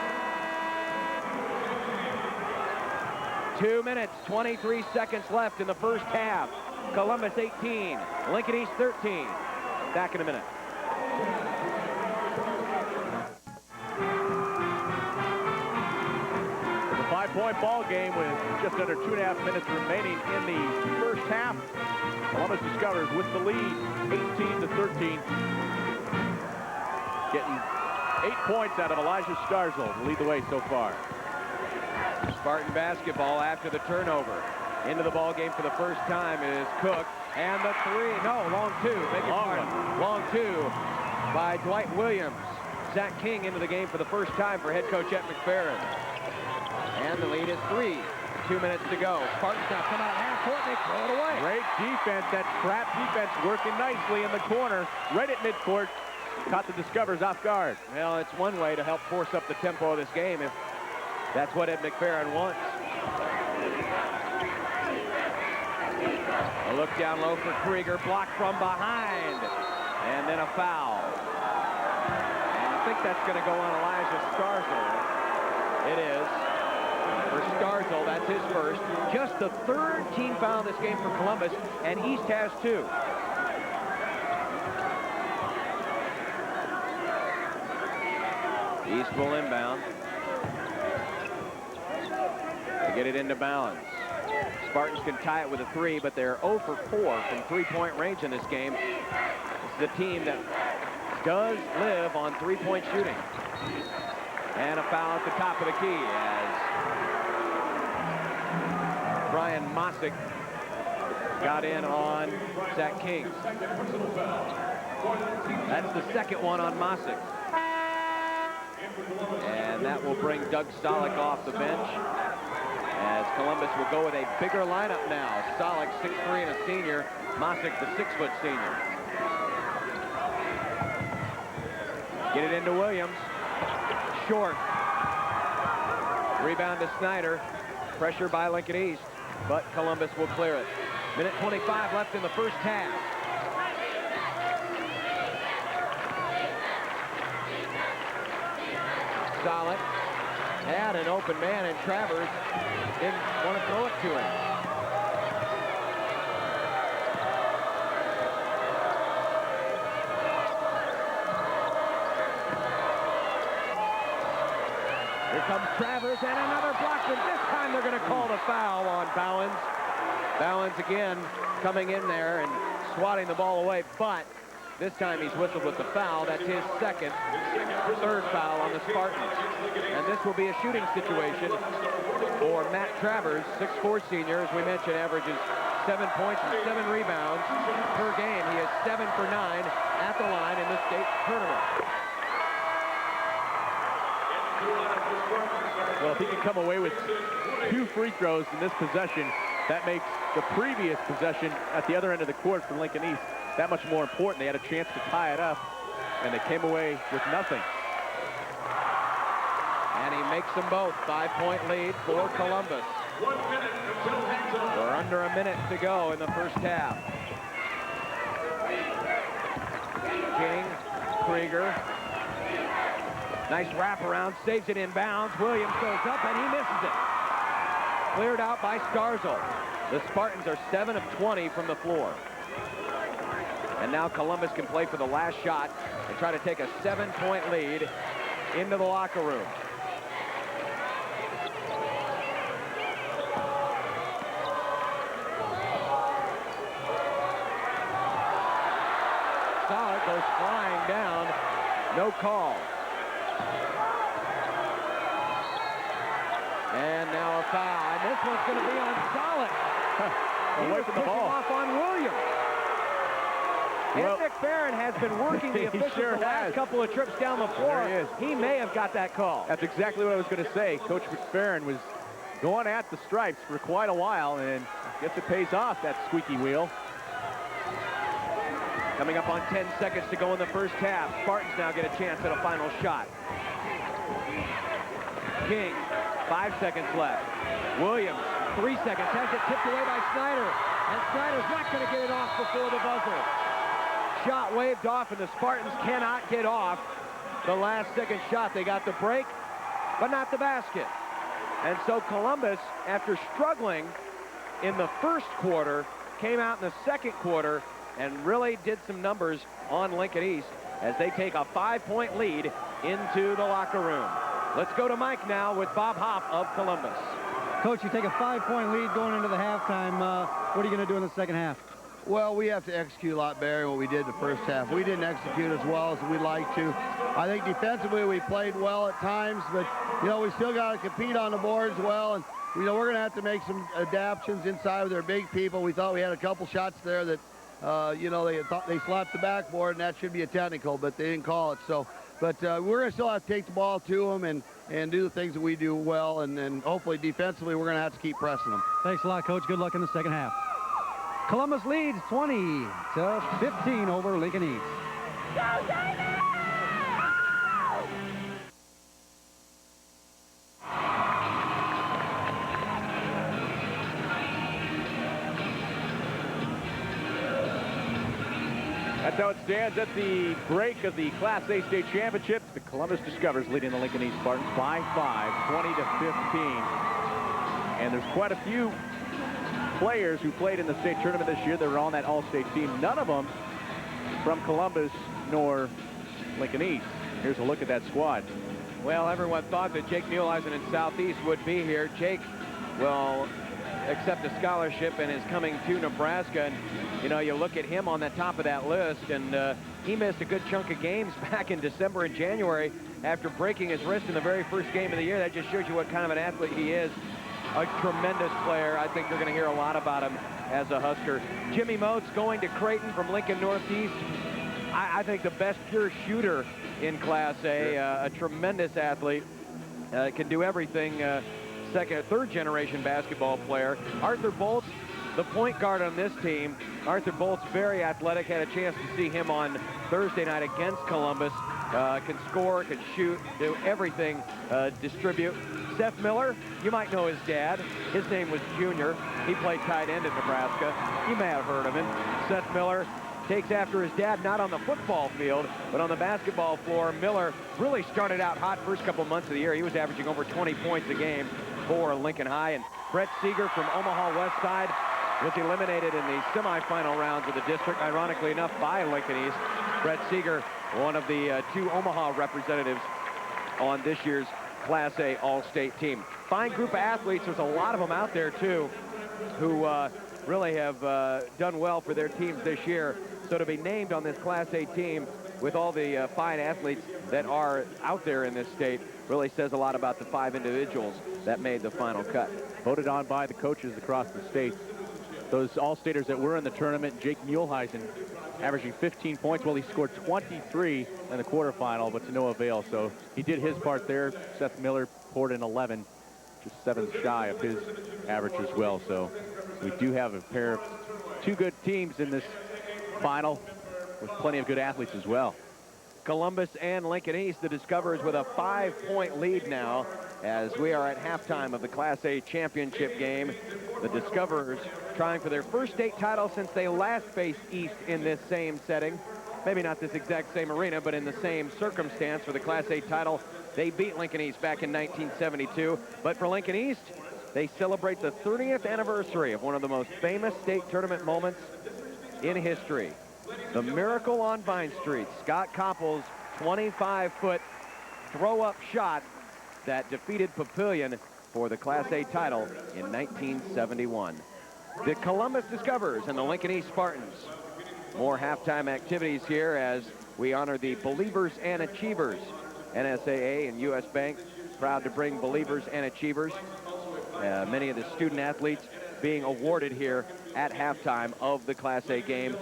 2 minutes, 23 seconds left in the first half. Columbus 18. Lincoln East 13. Back in a minute. Five-point ball game with just under 2.5 minutes remaining in the first half. Columbus Discoverers with the lead, 18-13. Getting 8 points out of Elijah Starzl to lead the way so far. Spartan basketball after the turnover. Into the ball game for the first time is Cook. And the 3, no, long 2. Beg your pardon. Long 2 by Dwight Williams. Zach King into the game for the first time for head coach Ed McFerrin. And the lead is 3. 2 minutes to go. Spartans now come out half court and they throw it away. Great defense. That trap defense working nicely in the corner. Right at midcourt. Caught the Discoverers off guard. Well, it's one way to help force up the tempo of this game if that's what Ed McFerrin wants. A look down low for Krieger. Blocked from behind. And then a foul. And I think that's going to go on Elijah Starzl. It is. For Starzl, that's his first. Just the 3rd team foul in this game for Columbus, and East has 2. East will inbound. They get it into balance. Spartans can tie it with a 3, but they're 0 for 4 from 3-point range in this game. This is a team that does live on 3-point shooting. And a foul at the top of the key as Brian Mosick got in on Zach King. That's the second one on Mosick. And that will bring Doug Stolick off the bench as Columbus will go with a bigger lineup now. Stolick, 6'3" and a senior. Mosick, the 6-foot senior. Get it into Williams. Short. Rebound to Snyder. Pressure by Lincoln East, but Columbus will clear it. Minute 25 left in the first half. Solid. Had an open man, and Travers didn't want to throw it to him. Here comes Travers, and another block, but this time they're going to call the foul on Bowens. Bowens again coming in there and swatting the ball away, but this time he's whistled with the foul. That's his third foul on the Spartans. And this will be a shooting situation for Matt Travers, 6'4" senior, as we mentioned, averages 7 points and 7 rebounds per game. He is 7 for 9 at the line in the state tournament. Well, if he can come away with 2 free throws in this possession, that makes the previous possession at the other end of the court for Lincoln East that much more important. They had a chance to tie it up, and they came away with nothing. And he makes them both. 5-point lead for Columbus. We're under a minute to go in the first half. King, Krieger. Nice wraparound, saves it in bounds. Williams goes up, and he misses it. Cleared out by Scarzel. The Spartans are 7 of 20 from the floor. And now Columbus can play for the last shot and try to take a 7-point lead into the locker room. Solid goes flying down. No call. And now a foul. And this one's going to be on Solid. Away from the ball. Off on Williams. Well, Nick Barron has been working the officials the last couple of trips down the floor. He may have got that call. That's exactly what I was going to say. Coach McFerrin was going at the stripes for quite a while, and I guess it pays off, that squeaky wheel. Coming up on 10 seconds to go in the first half. Spartans now get a chance at a final shot. King, 5 seconds left. Williams, 3 seconds, has it tipped away by Snyder. And Snyder's not going to get it off before the buzzer. Shot waved off, and the Spartans cannot get off the last second shot. They got the break, but not the basket. And so Columbus, after struggling in the first quarter, came out in the second quarter and really did some numbers on Lincoln East as they take a 5-point lead into the locker room. Let's go to Mike now with Bob Hoff of Columbus. Coach, you take a 5-point lead going into the halftime. What are you going to do in the second half? Well, we have to execute a lot better than what we did the first half. We didn't execute as well as we'd like to. I think defensively we played well at times, but, you know, we still got to compete on the boards well. And, you know, we're going to have to make some adaptations inside with their big people. We thought we had a couple shots there that, you know, they thought they slapped the backboard, and that should be a technical, but they didn't call it. So, but we're going to still have to take the ball to them and do the things that we do well. And hopefully defensively we're going to have to keep pressing them. Thanks a lot, Coach. Good luck in the second half. Columbus leads 20-15 over Lincoln East. Go, David! That's how it stands at the break of the Class A state championship. The Columbus Discoverers leading the Lincoln East Spartans by 5, 20-15. And there's quite a few players who played in the state tournament this year that were on that all-state team. None of them from Columbus nor Lincoln East. Here's a look at that squad. Well, everyone thought that Jake Muhleisen in Southeast would be here. Jake will accept a scholarship and is coming to Nebraska. And, you know, you look at him on the top of that list, and he missed a good chunk of games back in December and January after breaking his wrist in the very first game of the year. That just shows you what kind of an athlete he is. A tremendous player. I think you're going to hear a lot about him as a Husker. Jimmy Moats going to Creighton from Lincoln Northeast. I think the best pure shooter in Class A. A tremendous athlete. Can do everything. Third generation basketball player. Arthur Bolts, the point guard on this team. Arthur Bolts, very athletic. Had a chance to see him on Thursday night against Columbus. Can score, can shoot, do everything, distribute. Seth Miller, you might know his dad. His name was Junior. He played tight end at Nebraska. You may have heard of him. Seth Miller takes after his dad, not on the football field, but on the basketball floor. Miller really started out hot first couple months of the year. He was averaging over 20 points a game for Lincoln High. And Brett Seeger from Omaha West Side was eliminated in the semifinal rounds of the district, ironically enough, by Lincoln East. Brett Seeger, one of the 2 Omaha representatives on this year's Class A All-State team. Fine group of athletes. There's a lot of them out there, too, who really have done well for their teams this year. So to be named on this Class A team with all the fine athletes that are out there in this state really says a lot about the 5 individuals that made the final cut. Voted on by the coaches across the state. Those All-Staters that were in the tournament, Jake Muehlheisen averaging 15 points. Well, he scored 23 in the quarterfinal, but to no avail. So he did his part there. Seth Miller poured in 11, just 7 shy of his average as well. So we do have a pair of 2 good teams in this final with plenty of good athletes as well. Columbus and Lincoln East, the Discoverers, with a 5-point lead now as we are at halftime of the Class A championship game. The Discoverers trying for their first state title since they last faced East in this same setting. Maybe not this exact same arena, but in the same circumstance for the Class A title. They beat Lincoln East back in 1972. But for Lincoln East, they celebrate the 30th anniversary of one of the most famous state tournament moments in history. The Miracle on Vine Street, Scott Koppel's 25-foot throw-up shot that defeated Papillion for the Class A title in 1971. The Columbus Discoverers and the Lincoln East Spartans. More halftime activities here as we honor the Believers and Achievers. NSAA and U.S. Bank proud to bring Believers and Achievers. Many of the student athletes being awarded here at halftime of the Class A game.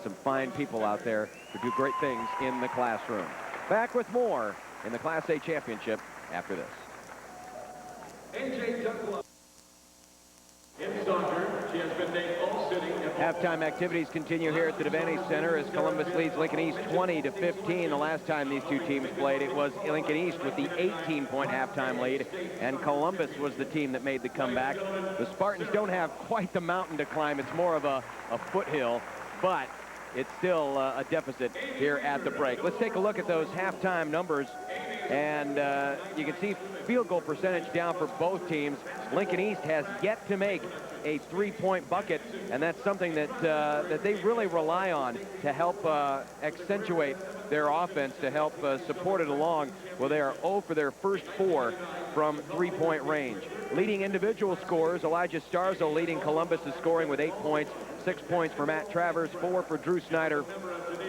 Some fine people out there who do great things in the classroom. Back with more in the Class A championship after this. In soccer, she has been named All-City. Halftime activities continue here at the Devaney Center as Columbus leads Lincoln East 20-15. The last time these 2 teams played, it was Lincoln East with the 18-point halftime lead, and Columbus was the team that made the comeback. The Spartans don't have quite the mountain to climb. It's more of a foothill, but it's still a deficit here at the break. Let's take a look at those halftime numbers, and you can see field goal percentage down for both teams. Lincoln East has yet to make a 3-point bucket, and that's something that that they really rely on to help accentuate their offense, to help support it along. Well, they are 0 for their first 4 from 3-point range. Leading individual scorers, Elijah Starzo leading Columbus is scoring with 8 points. 6 points for Matt Travers, 4 for Drew Snyder,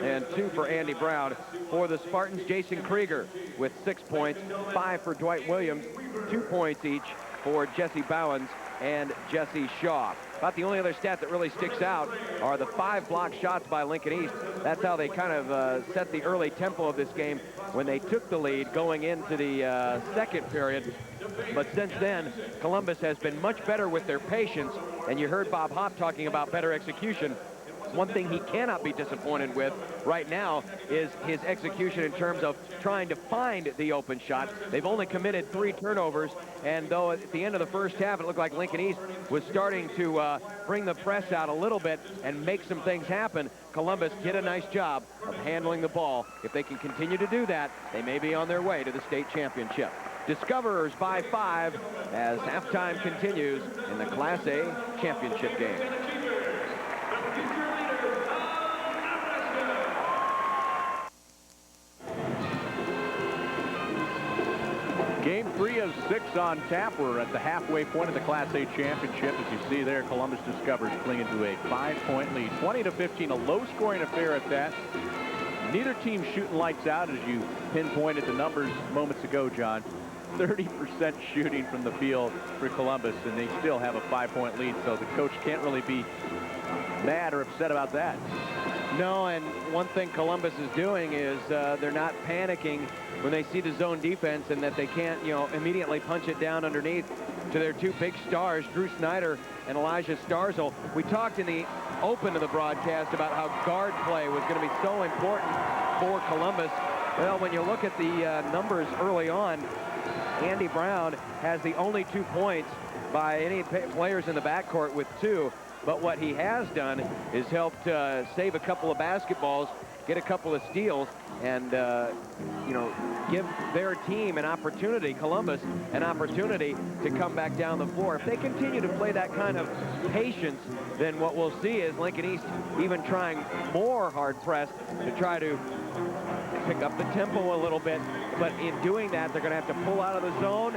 and 2 for Andy Brown. For the Spartans, Jason Krieger with 6 points, 5 for Dwight Williams, 2 points each for Jesse Bowens and Jesse Shaw. About the only other stat that really sticks out are the 5 block shots by Lincoln East. That's how they kind of set the early tempo of this game when they took the lead going into the second period. But since then, Columbus has been much better with their patience, and you heard Bob Hopp talking about better execution. One thing he cannot be disappointed with right now is his execution in terms of trying to find the open shot. They've only committed 3 turnovers, and though at the end of the first half it looked like Lincoln East was starting to bring the press out a little bit and make some things happen, Columbus did a nice job of handling the ball. If they can continue to do that, they may be on their way to the state championship. Discoverers by 5 as halftime continues in the Class A championship game. Game 3 of 6 on tap. We're at the halfway point of the Class A championship. As you see there, Columbus Discoverers clinging to a 5-point lead. 20-15, a low-scoring affair at that. Neither team shooting lights out, as you pinpointed the numbers moments ago, John. 30% shooting from the field for Columbus, and they still have a 5-point lead, so the coach can't really be mad or upset about that. No, and one thing Columbus is doing is they're not panicking when they see the zone defense and that they can't, immediately punch it down underneath to their 2 big stars, Drew Snyder and Elijah Starzel. We talked in the open of the broadcast about how guard play was going to be so important for Columbus. Well, when you look at the numbers early on, Andy Brown has the only 2 points by any players in the backcourt with 2. But what he has done is helped save a couple of basketballs, get a couple of steals, and, give their team an opportunity, Columbus, an opportunity to come back down the floor. If they continue to play that kind of patience, then what we'll see is Lincoln East even trying more hard press to try to pick up the tempo a little bit. But in doing that, they're going to have to pull out of the zone,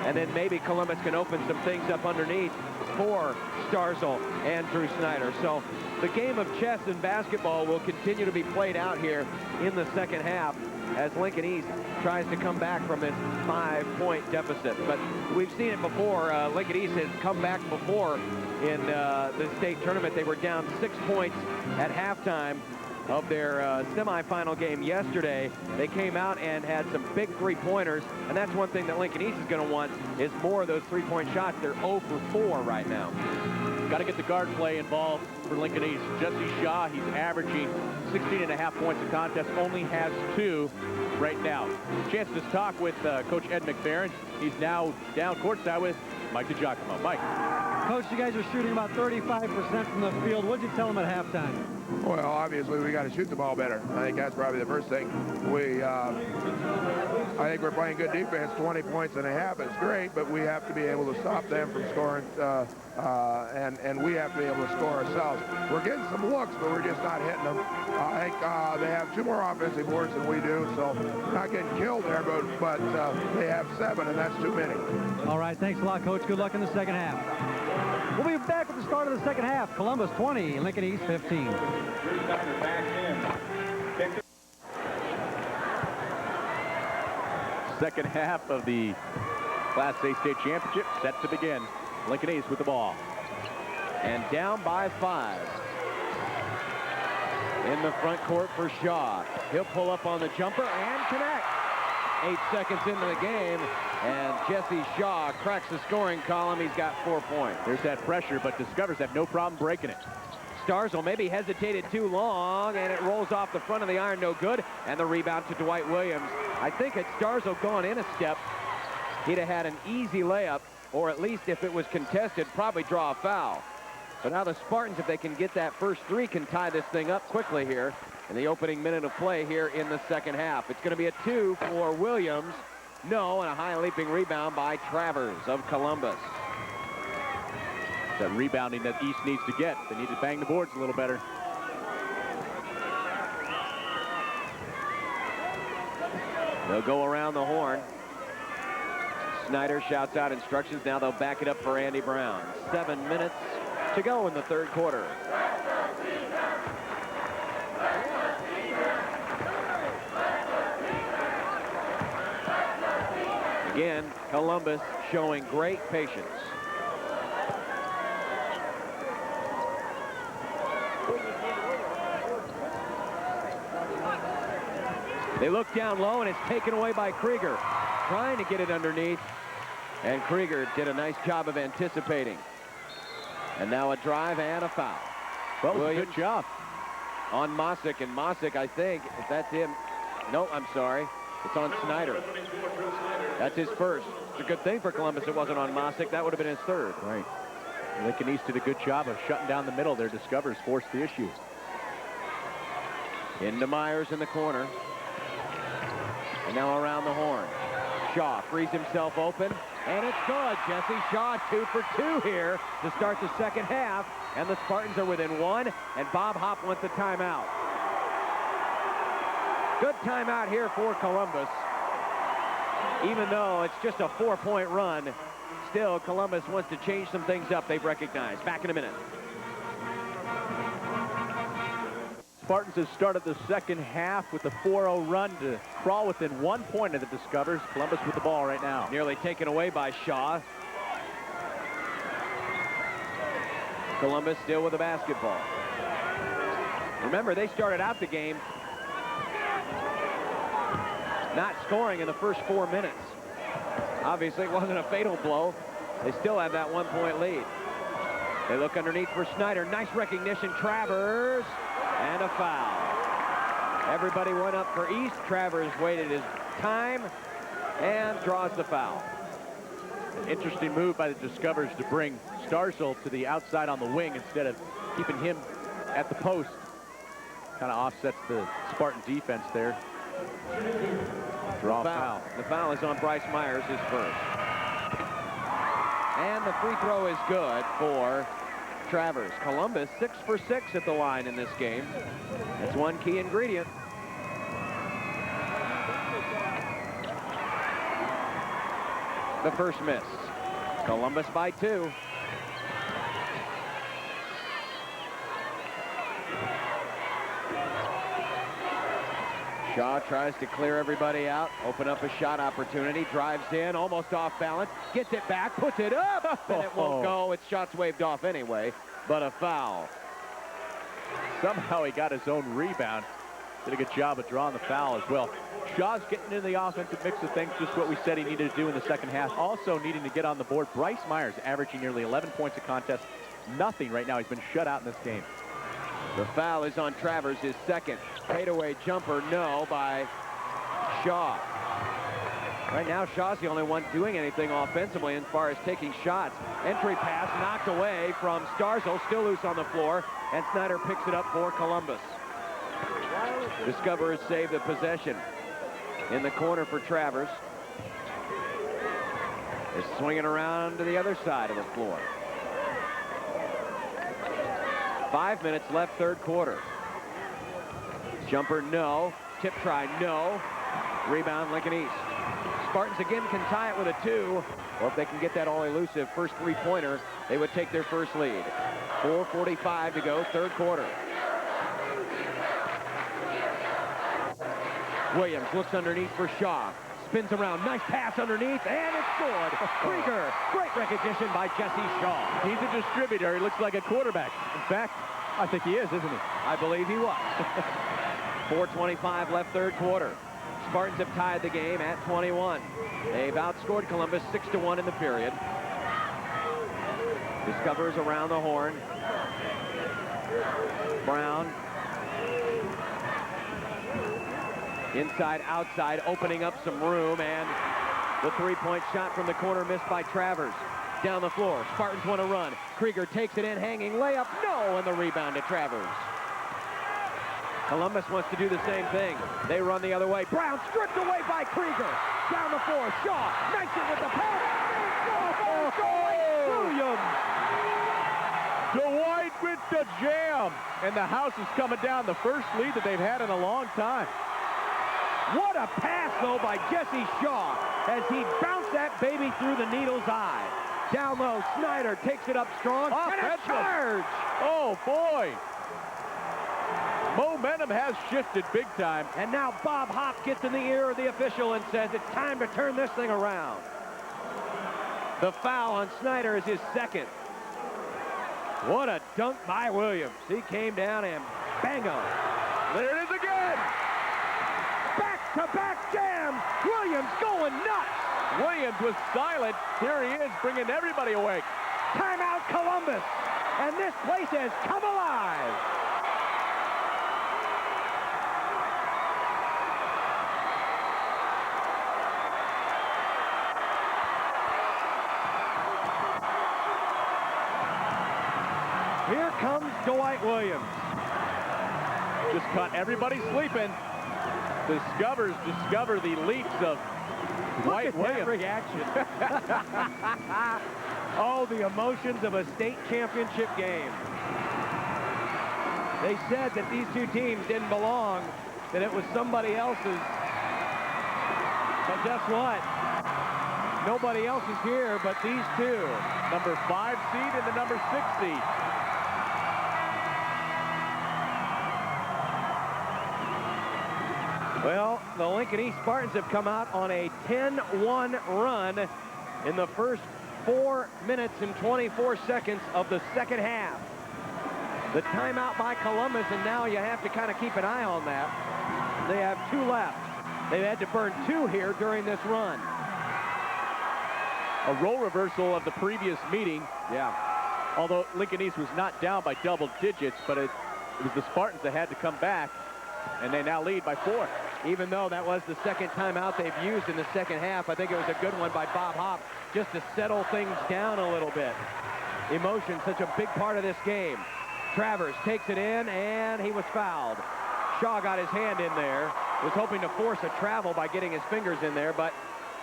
and then maybe Columbus can open some things up underneath for Starzl and Drew Snyder. So the game of chess and basketball will continue to be played out here in the second half as Lincoln East tries to come back from this 5-point deficit. But we've seen it before. Lincoln East has come back before in the state tournament. They were down 6 points at halftime of their semifinal game yesterday. They came out and had some big three-pointers, and that's one thing that Lincoln East is going to want is more of those three-point shots. They're 0 for 4 right now. Got to get the guard play involved for Lincoln East. Jesse Shaw, he's averaging 16.5 points a contest, only has 2 right now. Chance to talk with Coach Ed McFerrin. He's now down courtside with Mike DiGiacomo. Mike. Coach, you guys are shooting about 35% from the field. What'd you tell them at halftime? Well, obviously, we got to shoot the ball better. I think that's probably the first thing. I think we're playing good defense. 20 points and a half is great, but we have to be able to stop them from scoring, and we have to be able to score ourselves. We're getting some looks, but we're just not hitting them. I think they have 2 more offensive boards than we do, so we're not getting killed there, but they have 7, and that's too many. All right, thanks a lot, Coach. Good luck in the second half. We'll be back at the start of the second half. Columbus 20, Lincoln East 15. Second half of the Class A state championship set to begin. Lincoln East with the ball. And down by 5. In the front court for Shaw. He'll pull up on the jumper and connect. 8 seconds into the game, and Jesse Shaw cracks the scoring column. He's got 4 points. There's that pressure, but Discovers have no problem breaking it. Starzl maybe hesitated too long, and it rolls off the front of the iron, no good. And the rebound to Dwight Williams. I think had Starzl gone in a step, he'd have had an easy layup, or at least if it was contested, probably draw a foul. But now the Spartans, if they can get that first 3, can tie this thing up quickly here in the opening minute of play here in the second half. It's going to be a 2 for Williams. No, and a high leaping rebound by Travers of Columbus. That rebounding that East needs to get. They need to bang the boards a little better. They'll go around the horn. Snyder shouts out instructions. Now they'll back it up for Andy Brown. 7 minutes to go in the third quarter. Again, Columbus showing great patience. They look down low, and it's taken away by Krieger. Trying to get it underneath, and Krieger did a nice job of anticipating. And now a drive and a foul. Well, Williams, good job. On Mosick, and Mosick, I think, if that's him. No, I'm sorry. It's on Snyder. That's his first. It's a good thing for Columbus it wasn't on Mosick. That would have been his third. Right. Lincoln East did a good job of shutting down the middle. Their Discovers forced the issue. Into Myers in the corner. And now around the horn. Shaw frees himself open, and it's good. Jesse Shaw 2 for 2 here to start the second half, and the Spartans are within 1, and Bob Hopp wants a timeout. Good timeout here for Columbus. Even though it's just a 4-point run, still Columbus wants to change some things up they've recognized. Back in a minute. Spartans have started the second half with a 4-0 run to crawl within 1 point of the Discovers. Columbus with the ball right now. Nearly taken away by Shaw. Columbus still with the basketball. Remember, they started out the game not scoring in the first 4 minutes. Obviously, it wasn't a fatal blow. They still have that 1-point lead. They look underneath for Snyder. Nice recognition, Travers. And a foul. Everybody went up for East. Travers waited his time and draws the foul. An interesting move by the Discoverers to bring Starzl to the outside on the wing instead of keeping him at the post. Kind of offsets the Spartan defense there. Draw foul. The foul is on Bryce Myers, his first. And the free throw is good for Travers. Columbus 6 for 6 at the line in this game. That's one key ingredient. The first miss. Columbus by 2. Shaw tries to clear everybody out, open up a shot opportunity, drives in, almost off balance, gets it back, puts it up, and it won't go. Its shot's waved off anyway, but a foul. Somehow he got his own rebound. Did a good job of drawing the foul as well. Shaw's getting into the offensive mix of things, just what we said he needed to do in the second half. Also needing to get on the board. Bryce Myers averaging nearly 11 points a contest. Nothing right now. He's been shut out in this game. The foul is on Travers, his second. Fadeaway jumper, no, by Shaw. Right now, Shaw's the only one doing anything offensively as far as taking shots. Entry pass knocked away from Starzl, still loose on the floor, and Snyder picks it up for Columbus. Discoverers save the possession. In the corner for Travers. Is swinging around to the other side of the floor. 5 minutes left, third quarter. Jumper, no. Tip try, no. Rebound, Lincoln East. Spartans again can tie it with a 2, or if they can get that all-elusive first three-pointer, they would take their first lead. 4:45 to go, third quarter. Williams looks underneath for Shaw. Spins around, nice pass underneath, and it's good. Krieger, great recognition by Jesse Shaw. He's a distributor. He looks like a quarterback. In fact, I think he is, isn't he? I believe he was. 4:25 left, third quarter. Spartans have tied the game at 21. They've outscored Columbus 6-1 in the period. Discoverers around the horn. Brown. Inside, outside, opening up some room, and the three-point shot from the corner missed by Travers. Down the floor, Spartans want to run. Krieger takes it in, hanging layup, no, and the rebound to Travers. Columbus wants to do the same thing. They run the other way. Brown stripped away by Krieger. Down the floor, Shaw, nice it with the pass. Williams. Dwight with the jam. And the house is coming down, the first lead that they've had in a long time. What a pass, though, by Jesse Shaw as he bounced that baby through the needle's eye. Down low, Snyder takes it up strong, and a charge! Oh, boy. Momentum has shifted big time. And now Bob Hopp gets in the ear of the official and says it's time to turn this thing around. The foul on Snyder is his second. What a dunk by Williams. He came down and bango. There it is again. Back-to-back jams. Williams going nuts. Williams was silent. Here he is, bringing everybody awake. Timeout, Columbus. And this place has come alive. Here comes Dwight Williams. Just caught everybody sleeping. Discoverers discover the leaps of Dwight Williams. Reaction. Oh, the emotions of a state championship game. They said that these two teams didn't belong, that it was somebody else's. But guess what? Nobody else is here but these two. Number 5 seed and the number 6 seed. Well, the Lincoln East Spartans have come out on a 10-1 run in the first 4 minutes and 24 seconds of the second half. The timeout by Columbus, and now you have to kind of keep an eye on that. They have 2 left. They've had to burn 2 here during this run. A role reversal of the previous meeting. Yeah. Although Lincoln East was not down by double digits, but it was the Spartans that had to come back, and they now lead by 4. even though that was the second timeout they've used in the second half. I think it was a good one by Bob Hopp just to settle things down a little bit. Emotion, such a big part of this game. Travers takes it in, and he was fouled. Shaw got his hand in there, was hoping to force a travel by getting his fingers in there, but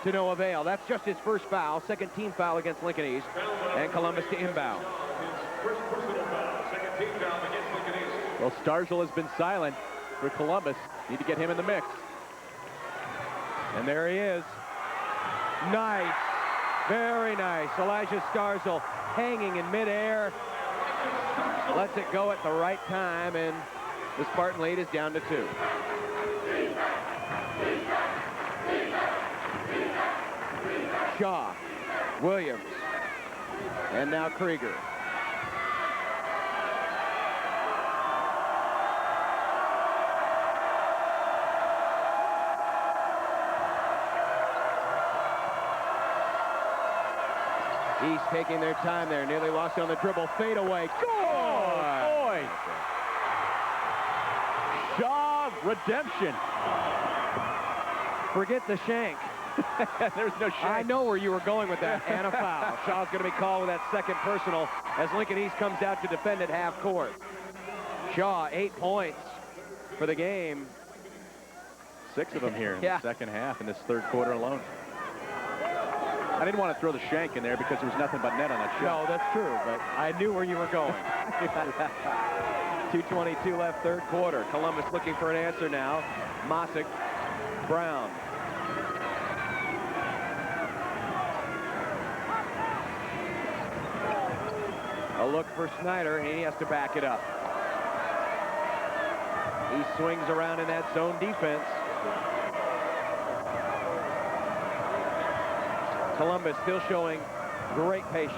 to no avail. That's just his first foul, second team foul against Lincoln East, and Columbus to inbound. Well, Starzl has been silent for Columbus. Need to get him in the mix. And there he is. Nice. Very nice. Elijah Starzl hanging in midair. Lets it go at the right time, and the Spartan lead is down to 2. Shaw, Williams, and now Krieger. East taking their time there. Nearly lost on the dribble. Fade away. Oh, boy. Shaw redemption. Forget the shank. There's no shank. I know where you were going with that. And a foul. Shaw's going to be called with that second personal as Lincoln East comes out to defend at half court. Shaw, 8 points for the game. 6 of them here in the second half in this third quarter alone. I didn't want to throw the shank in there because there was nothing but net on that shot. No, that's true, but I knew where you were going. 2:22 left, third quarter. Columbus looking for an answer now. Mosick, Brown. A look for Snyder, and he has to back it up. He swings around in that zone defense. Columbus still showing great patience.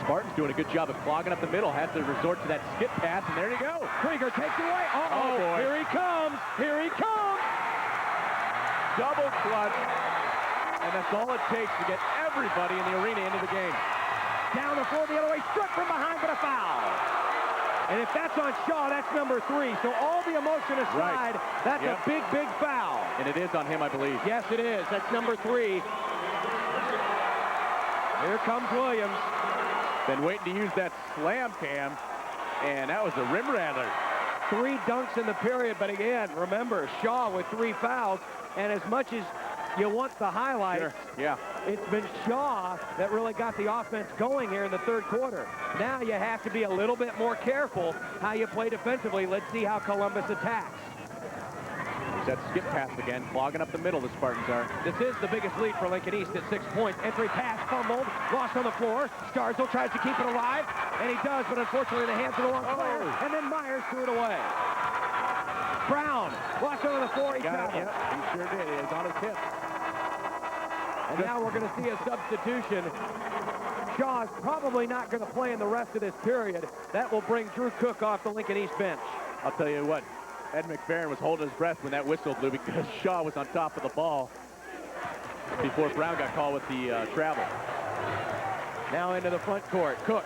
Spartans doing a good job of clogging up the middle. Has to resort to that skip pass, and there you go. Krieger takes it away. Oh, boy. Here he comes. Here he comes. Double clutch. And that's all it takes to get everybody in the arena into the game. Down the floor the other way. Struck from behind, but a foul. And if that's on Shaw, that's number 3. So all the emotion aside, that's a big, big foul. And it is on him, I believe. Yes, it is. That's number 3. Here comes Williams. Been waiting to use that slam cam, and that was a rim rattler. 3 dunks in the period, but again, remember, Shaw with 3 fouls, and as much as you want the highlights, it's been Shaw that really got the offense going here in the third quarter. Now you have to be a little bit more careful how you play defensively. Let's see how Columbus attacks. That skip pass again, clogging up the middle, the Spartans are. This is the biggest lead for Lincoln East at 6 points. Entry pass fumbled, lost on the floor. Starzl tries to keep it alive, and he does, but unfortunately in the hands of the wrong player. And then Myers threw it away. Brown lost it on the floor. He traveled. He sure did. He was on his hip. And now we're going to see a substitution. Shaw's probably not going to play in the rest of this period. That will bring Drew Cook off the Lincoln East bench. I'll tell you what. Ed McFerrin was holding his breath when that whistle blew because Shaw was on top of the ball before Brown got called with the travel. Now into the front court. Cook.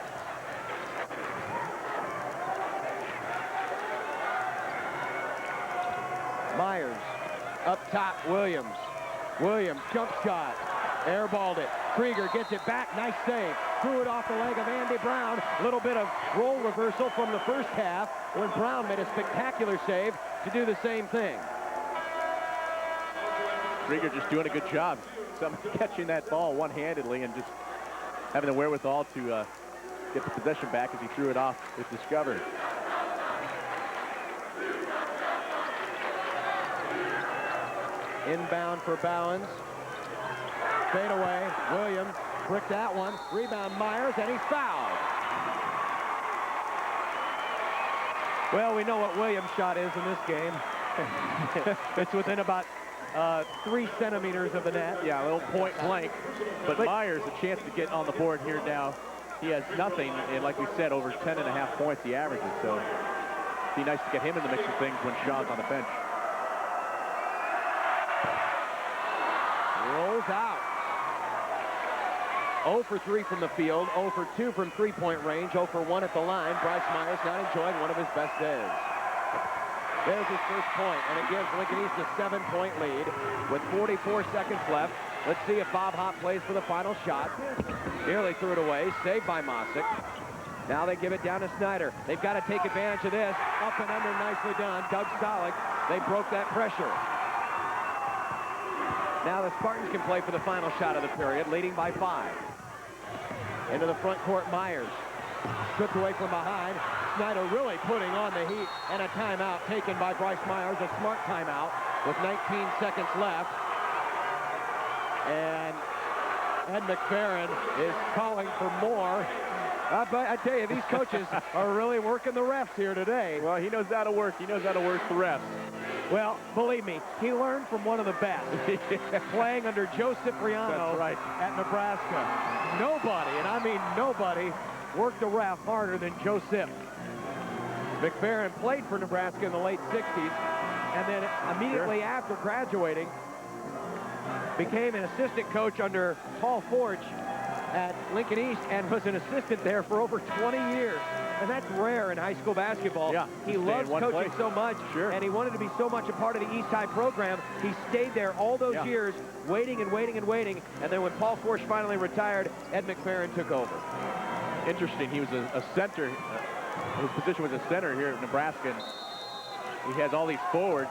Myers. Up top, Williams. Williams, jump shot. Airballed it. Krieger gets it back. Nice save. Threw it off the leg of Andy Brown. A little bit of role reversal from the first half when Brown made a spectacular save to do the same thing. Krieger just doing a good job. Catching that ball one-handedly and just having the wherewithal to get the possession back as he threw it off with Discover. Inbound for Bowens. Fade away. Williams bricked that one. Rebound Myers, and he's fouled. Well, we know what Williams' shot is in this game. It's within about 3 centimeters of the net. Yeah, a little point blank. But Myers, a chance to get on the board here now. He has nothing, and like we said, over 10.5 points he averages. So it'd be nice to get him in the mix of things when Shaw's on the bench. Rolls out. 0 for 3 from the field, 0 for 2 from 3-point range, 0 for 1 at the line. Bryce Myers not enjoying one of his best days. There's his first point, and it gives Lincoln East a 7-point lead with 44 seconds left. Let's see if Bob Hopp plays for the final shot. Nearly threw it away, saved by Mosick. Now they give it down to Snyder. They've got to take advantage of this. Up and under, nicely done. Doug Stolick, they broke that pressure. Now the Spartans can play for the final shot of the period, leading by 5. Into the front court, Myers. Stripped away from behind. Snyder really putting on the heat, and a timeout taken by Bryce Myers, a smart timeout with 19 seconds left. And Ed McFerrin is calling for more. I tell you, these coaches are really working the refs here today. Well, he knows how to work. He knows how to work the refs. Well, believe me, he learned from one of the best, playing under Joe Cipriano at Nebraska. Nobody, and I mean nobody, worked the ref harder than Joe Cip. McFerrin played for Nebraska in the late 60s, and then immediately after graduating, became an assistant coach under Paul Forge at Lincoln East and was an assistant there for over 20 years. And that's rare in high school basketball. Yeah, he loves coaching so much, and he wanted to be so much a part of the East High program. He stayed there all those years, waiting and waiting and waiting. And then when Paul Forge finally retired, Ed McFerrin took over. Interesting. He was a center. His position was a center here at Nebraska. And he has all these forwards.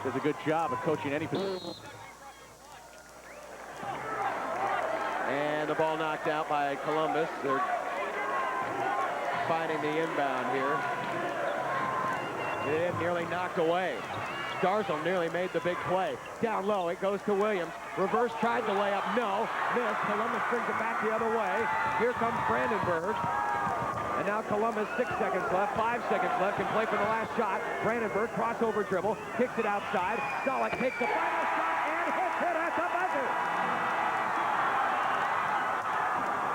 Does a good job of coaching any position. And the ball knocked out by Columbus. They're finding the inbound here. It nearly knocked away. Starzl nearly made the big play. Down low, it goes to Williams. Reverse tried the layup, no. Missed. Columbus brings it back the other way. Here comes Brandenburg. And now Columbus, 6 seconds left, 5 seconds left, can play for the last shot. Brandenburg, crossover dribble, kicks it outside. Stolick takes the final shot and hits it at the buzzer.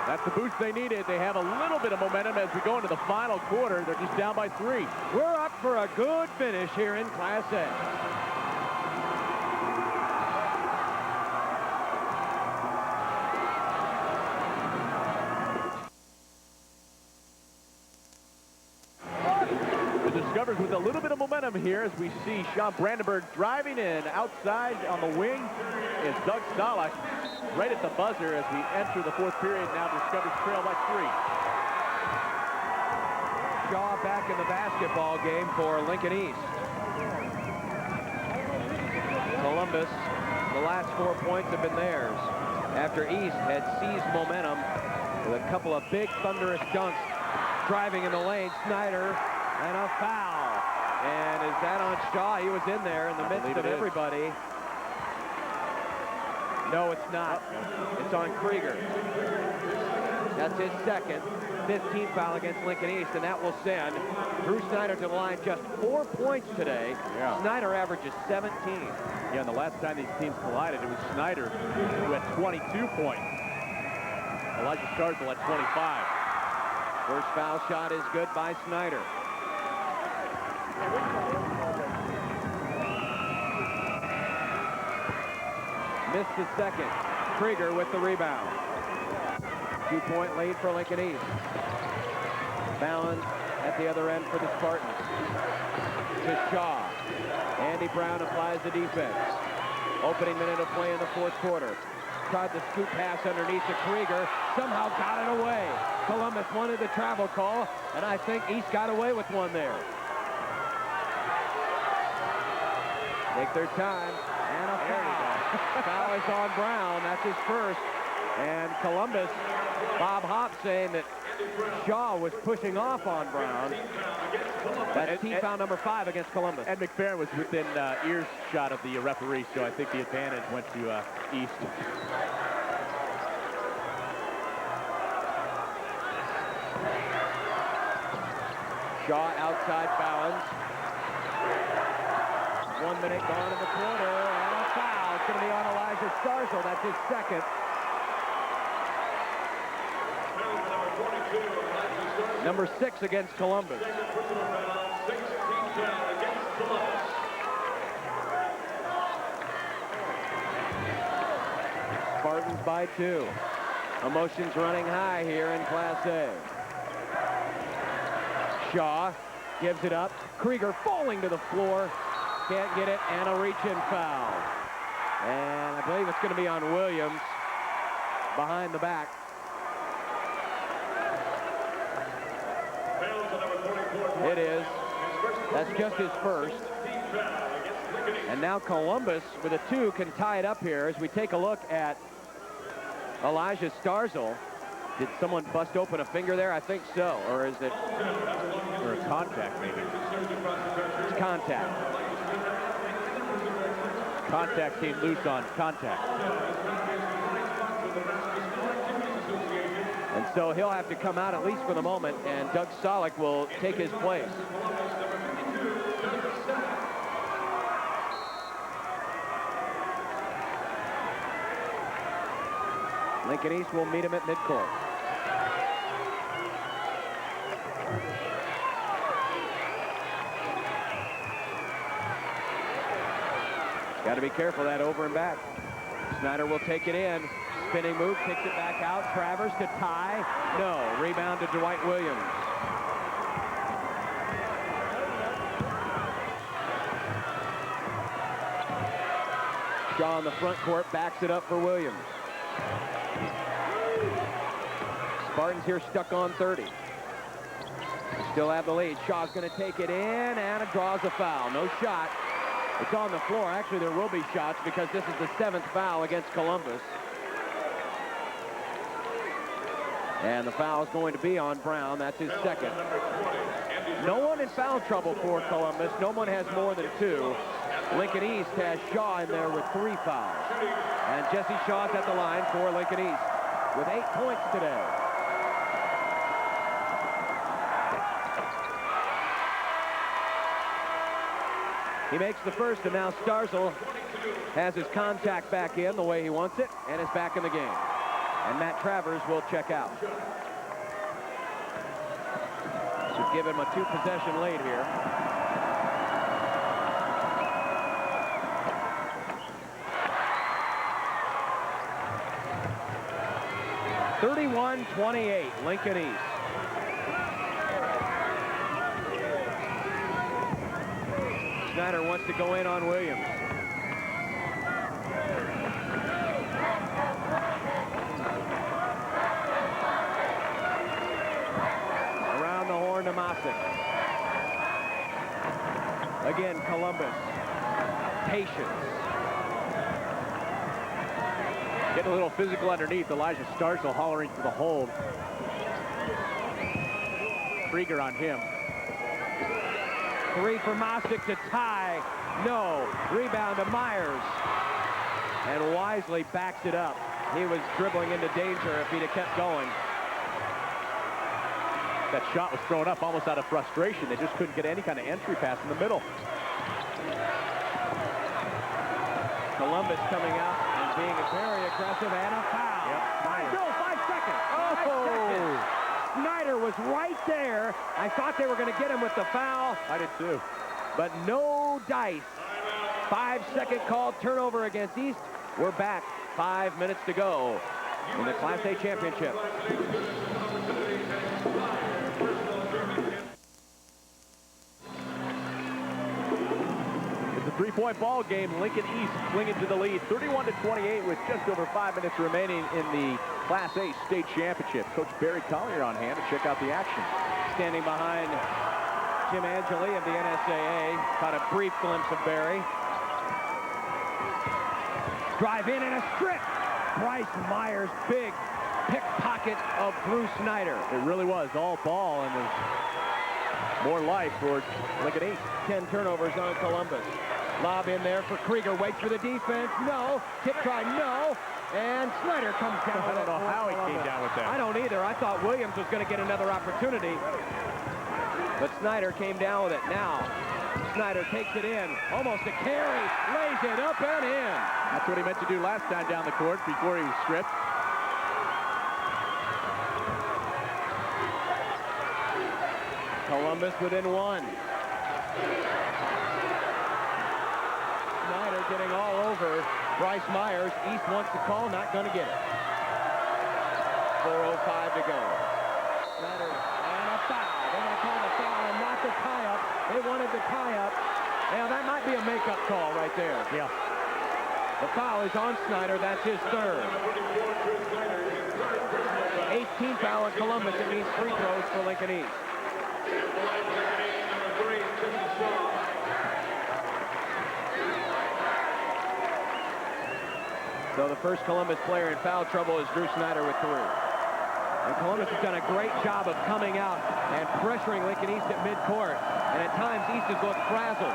That's the boost they needed. They have a little bit of momentum as we go into the final quarter. They're just down by 3. We're up for a good finish here in Class A. Discovers with a little bit of momentum here as we see Sean Brandenburg driving in outside on the wing is Doug Stolick right at the buzzer as we enter the 4th period. Now Discover's trail by 3. Shaw back in the basketball game for Lincoln East. Columbus, the last 4 points have been theirs after East had seized momentum with a couple of big thunderous dunks driving in the lane. Snyder. And a foul. And is that on Shaw? He was in there in the midst of everybody. No, it's not. It's on Krieger. That's his second. 15th foul against Lincoln East, and that will send Drew Snyder to the line. Just 4 points today. Yeah. Snyder averages 17. Yeah, and the last time these teams collided, it was Snyder who had 22 points. Elijah Starzl at 25. First foul shot is good by Snyder. Missed the second. Krieger with the rebound. 2-point lead for Lincoln East. Ballin at the other end for the Spartans. To Shaw. Andy Brown applies the defense. Opening minute of play in the 4th quarter. Tried the scoop pass underneath to Krieger. Somehow got it away. Columbus wanted the travel call, and I think East got away with one there. Take their time, and a foul. Foul is on Brown. That's his first. And Columbus, Bob Hopp saying that Shaw was pushing off on Brown. That's team foul number 5 against Columbus. And McFerrin was within earshot of the referee, so I think the advantage went to East. Shaw outside Ballins. 1 minute gone in the quarter, and a foul. It's going to be on Elijah Starzl. That's his second. Number 6 against Columbus. Spartans by 2. Emotions running high here in Class A. Shaw gives it up. Krieger falling to the floor. Can't get it, and a reach-in foul. And I believe it's going to be on Williams behind the back. It is. That's just his first. And now Columbus with a 2 can tie it up here as we take a look at Elijah Starzl. Did someone bust open a finger there? I think so. Or is it? Or a contact, maybe. It's contact. Contact came loose on contact. And so he'll have to come out at least for the moment, and Doug Solik will take his place. Lincoln East will meet him at midcourt. Got to be careful that over and back. Snyder will take it in. Spinning move, kicks it back out. Travers to tie. No. Rebound to Dwight Williams. Shaw in the front court backs it up for Williams. Spartans here stuck on 30. They still have the lead. Shaw's going to take it in, and it draws a foul. No shot. It's on the floor. Actually, there will be shots because this is the 7th foul against Columbus. And the foul is going to be on Brown. That's his second. No one in foul trouble for Columbus. No one has more than 2. Lincoln East has Shaw in there with 3 fouls. And Jesse Shaw's at the line for Lincoln East with 8 points today. He makes the first, and now Starzl has his contact back in the way he wants it, and is back in the game. And Matt Travers will check out. Should give him a 2-possession lead here. (31-28) Lincoln East. Snyder wants to go in on Williams. Around the horn to Masick. Again, Columbus. Patience. Getting a little physical underneath. Elijah Starzl hollering for the hold. Krieger on him. 3 for Masick to tie. No. Rebound to Myers. And wisely backs it up. He was dribbling into danger if he'd have kept going. That shot was thrown up almost out of frustration. They just couldn't get any kind of entry pass in the middle. Columbus coming out and being very aggressive, and a foul. Yep. 5 seconds. 5 seconds. Snyder was right there. I thought they were going to get him with the foul. I did too. But no dice. 5-second call, turnover against East. We're back. 5 minutes to go in the Class A championship. It's a 3-point ball game. Lincoln East clinging to the lead, 31-28 with just over 5 minutes remaining in the Class A state championship. Coach Barry Collier on hand to check out the action. Standing behind Jim Angeli of the NSAA. Caught a brief glimpse of Barry. Drive in and a strip. Bryce Myers, big pickpocket of Drew Snyder. It really was all ball, and there's more life for Lincoln East. 10 turnovers on Columbus. Lob in there for Krieger. Waits for the defense. No. Tip try. No. And Snyder comes down. I don't know how he came down with that. I don't either. I thought Williams was going to get another opportunity. But Snyder came down with it. Now, Snyder takes it in. Almost a carry. Lays it up and in. That's what he meant to do last time down the court before he was stripped. Columbus within 1. Snyder getting all over Bryce Myers. East wants to call, not going to get it. 4:05 to go. Snyder and a foul. They're going to call the foul and not the tie-up. They wanted the tie-up. Yeah, that might be a makeup call right there. Yeah. The foul is on Snyder. That's his third. 18th foul in Columbus. It means free throws for Lincoln East. So the first Columbus player in foul trouble is Drew Snyder with 3. And Columbus has done a great job of coming out and pressuring Lincoln East at midcourt. And at times, East has looked frazzled.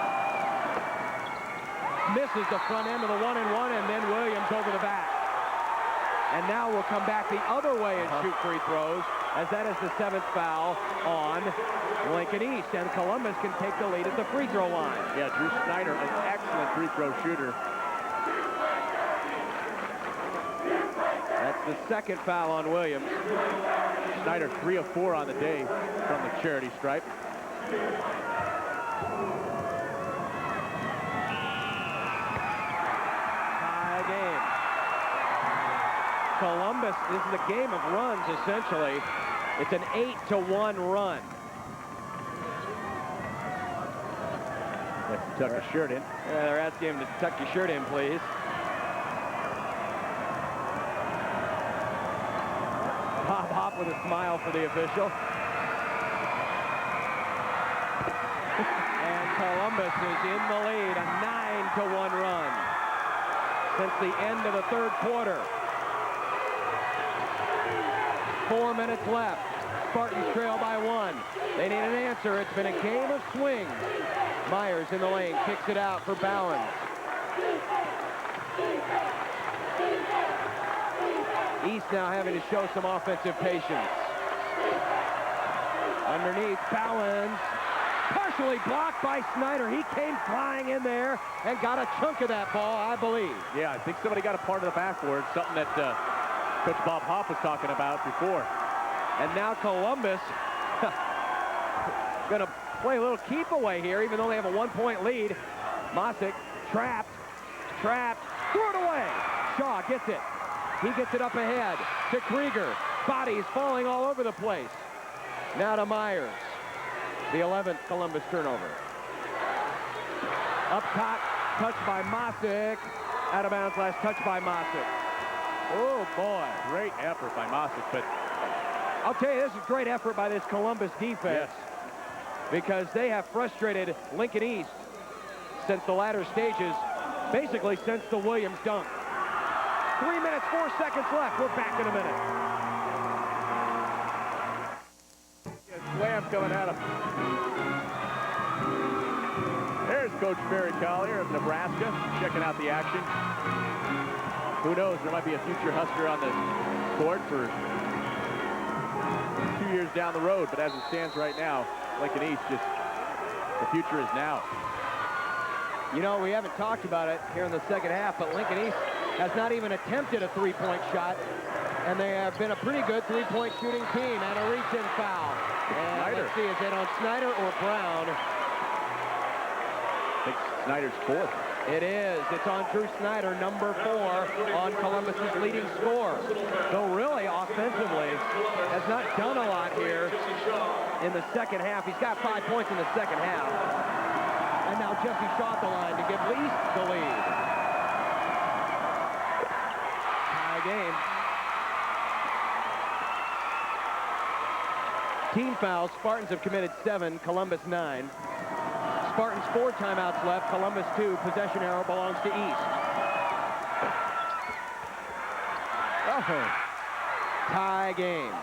Misses the front end of the 1-and-1, and then Williams over the back. And now we'll come back the other way and shoot free throws, as that is the 7th foul on Lincoln East. And Columbus can take the lead at the free throw line. Yeah, Drew Snyder, an excellent free throw shooter. That's the 2nd foul on Williams. Snyder 3 of 4 on the day from the charity stripe. Tie game. Columbus, this is a game of runs, essentially. It's an 8-1 run. Let's tuck his shirt in. Yeah, they're asking him to tuck your shirt in, please. Bob Hop with a smile for the official. And Columbus is in the lead, a 9-1 run since the end of the 3rd quarter. 4 minutes left. Spartans trail by 1. They need an answer. It's been a game of swings. Myers in the lane, kicks it out for Bowens. East now having to show some offensive patience. Underneath, Bowens, partially blocked by Snyder. He came flying in there and got a chunk of that ball, I believe. Yeah, I think somebody got a part of the backboard, something that Coach Bob Hopp was talking about before. And now Columbus going to play a little keep away here, even though they have a 1-point lead. Mosick trapped, threw it away. Shaw gets it. He gets it up ahead to Krieger. Bodies falling all over the place. Now to Myers. The 11th Columbus turnover. Up top, touched by Mosick. Out of bounds, last touch by Mosick. Oh, boy. Great effort by Mosick, but I'll tell you, this is great effort by this Columbus defense. Yes. Because they have frustrated Lincoln East since the latter stages, basically since the Williams dunk. 3 minutes, 4 seconds left. We're back in a minute. Slam coming at him. There's Coach Barry Collier of Nebraska checking out the action. Who knows, there might be a future Husker on the court for 2 years down the road, but as it stands right now, Lincoln East just, the future is now. You know, we haven't talked about it here in the second half, but Lincoln East has not even attempted a three-point shot, and they have been a pretty good three-point shooting team. And a reach-in foul. And Snyder. let's see, is it on Snyder or Brown? I think Snyder's 4th. It is. It's on Drew Snyder, number 4, on Columbus's leading scorer. So really, offensively, has not done a lot here in the second half. He's got 5 points in the second half. And now Jesse Shaw at the line to give East the lead. Tie game. Team fouls. Spartans have committed 7, Columbus 9. Spartans 4 timeouts left, Columbus 2. Possession arrow belongs to East. Oh. Tie game.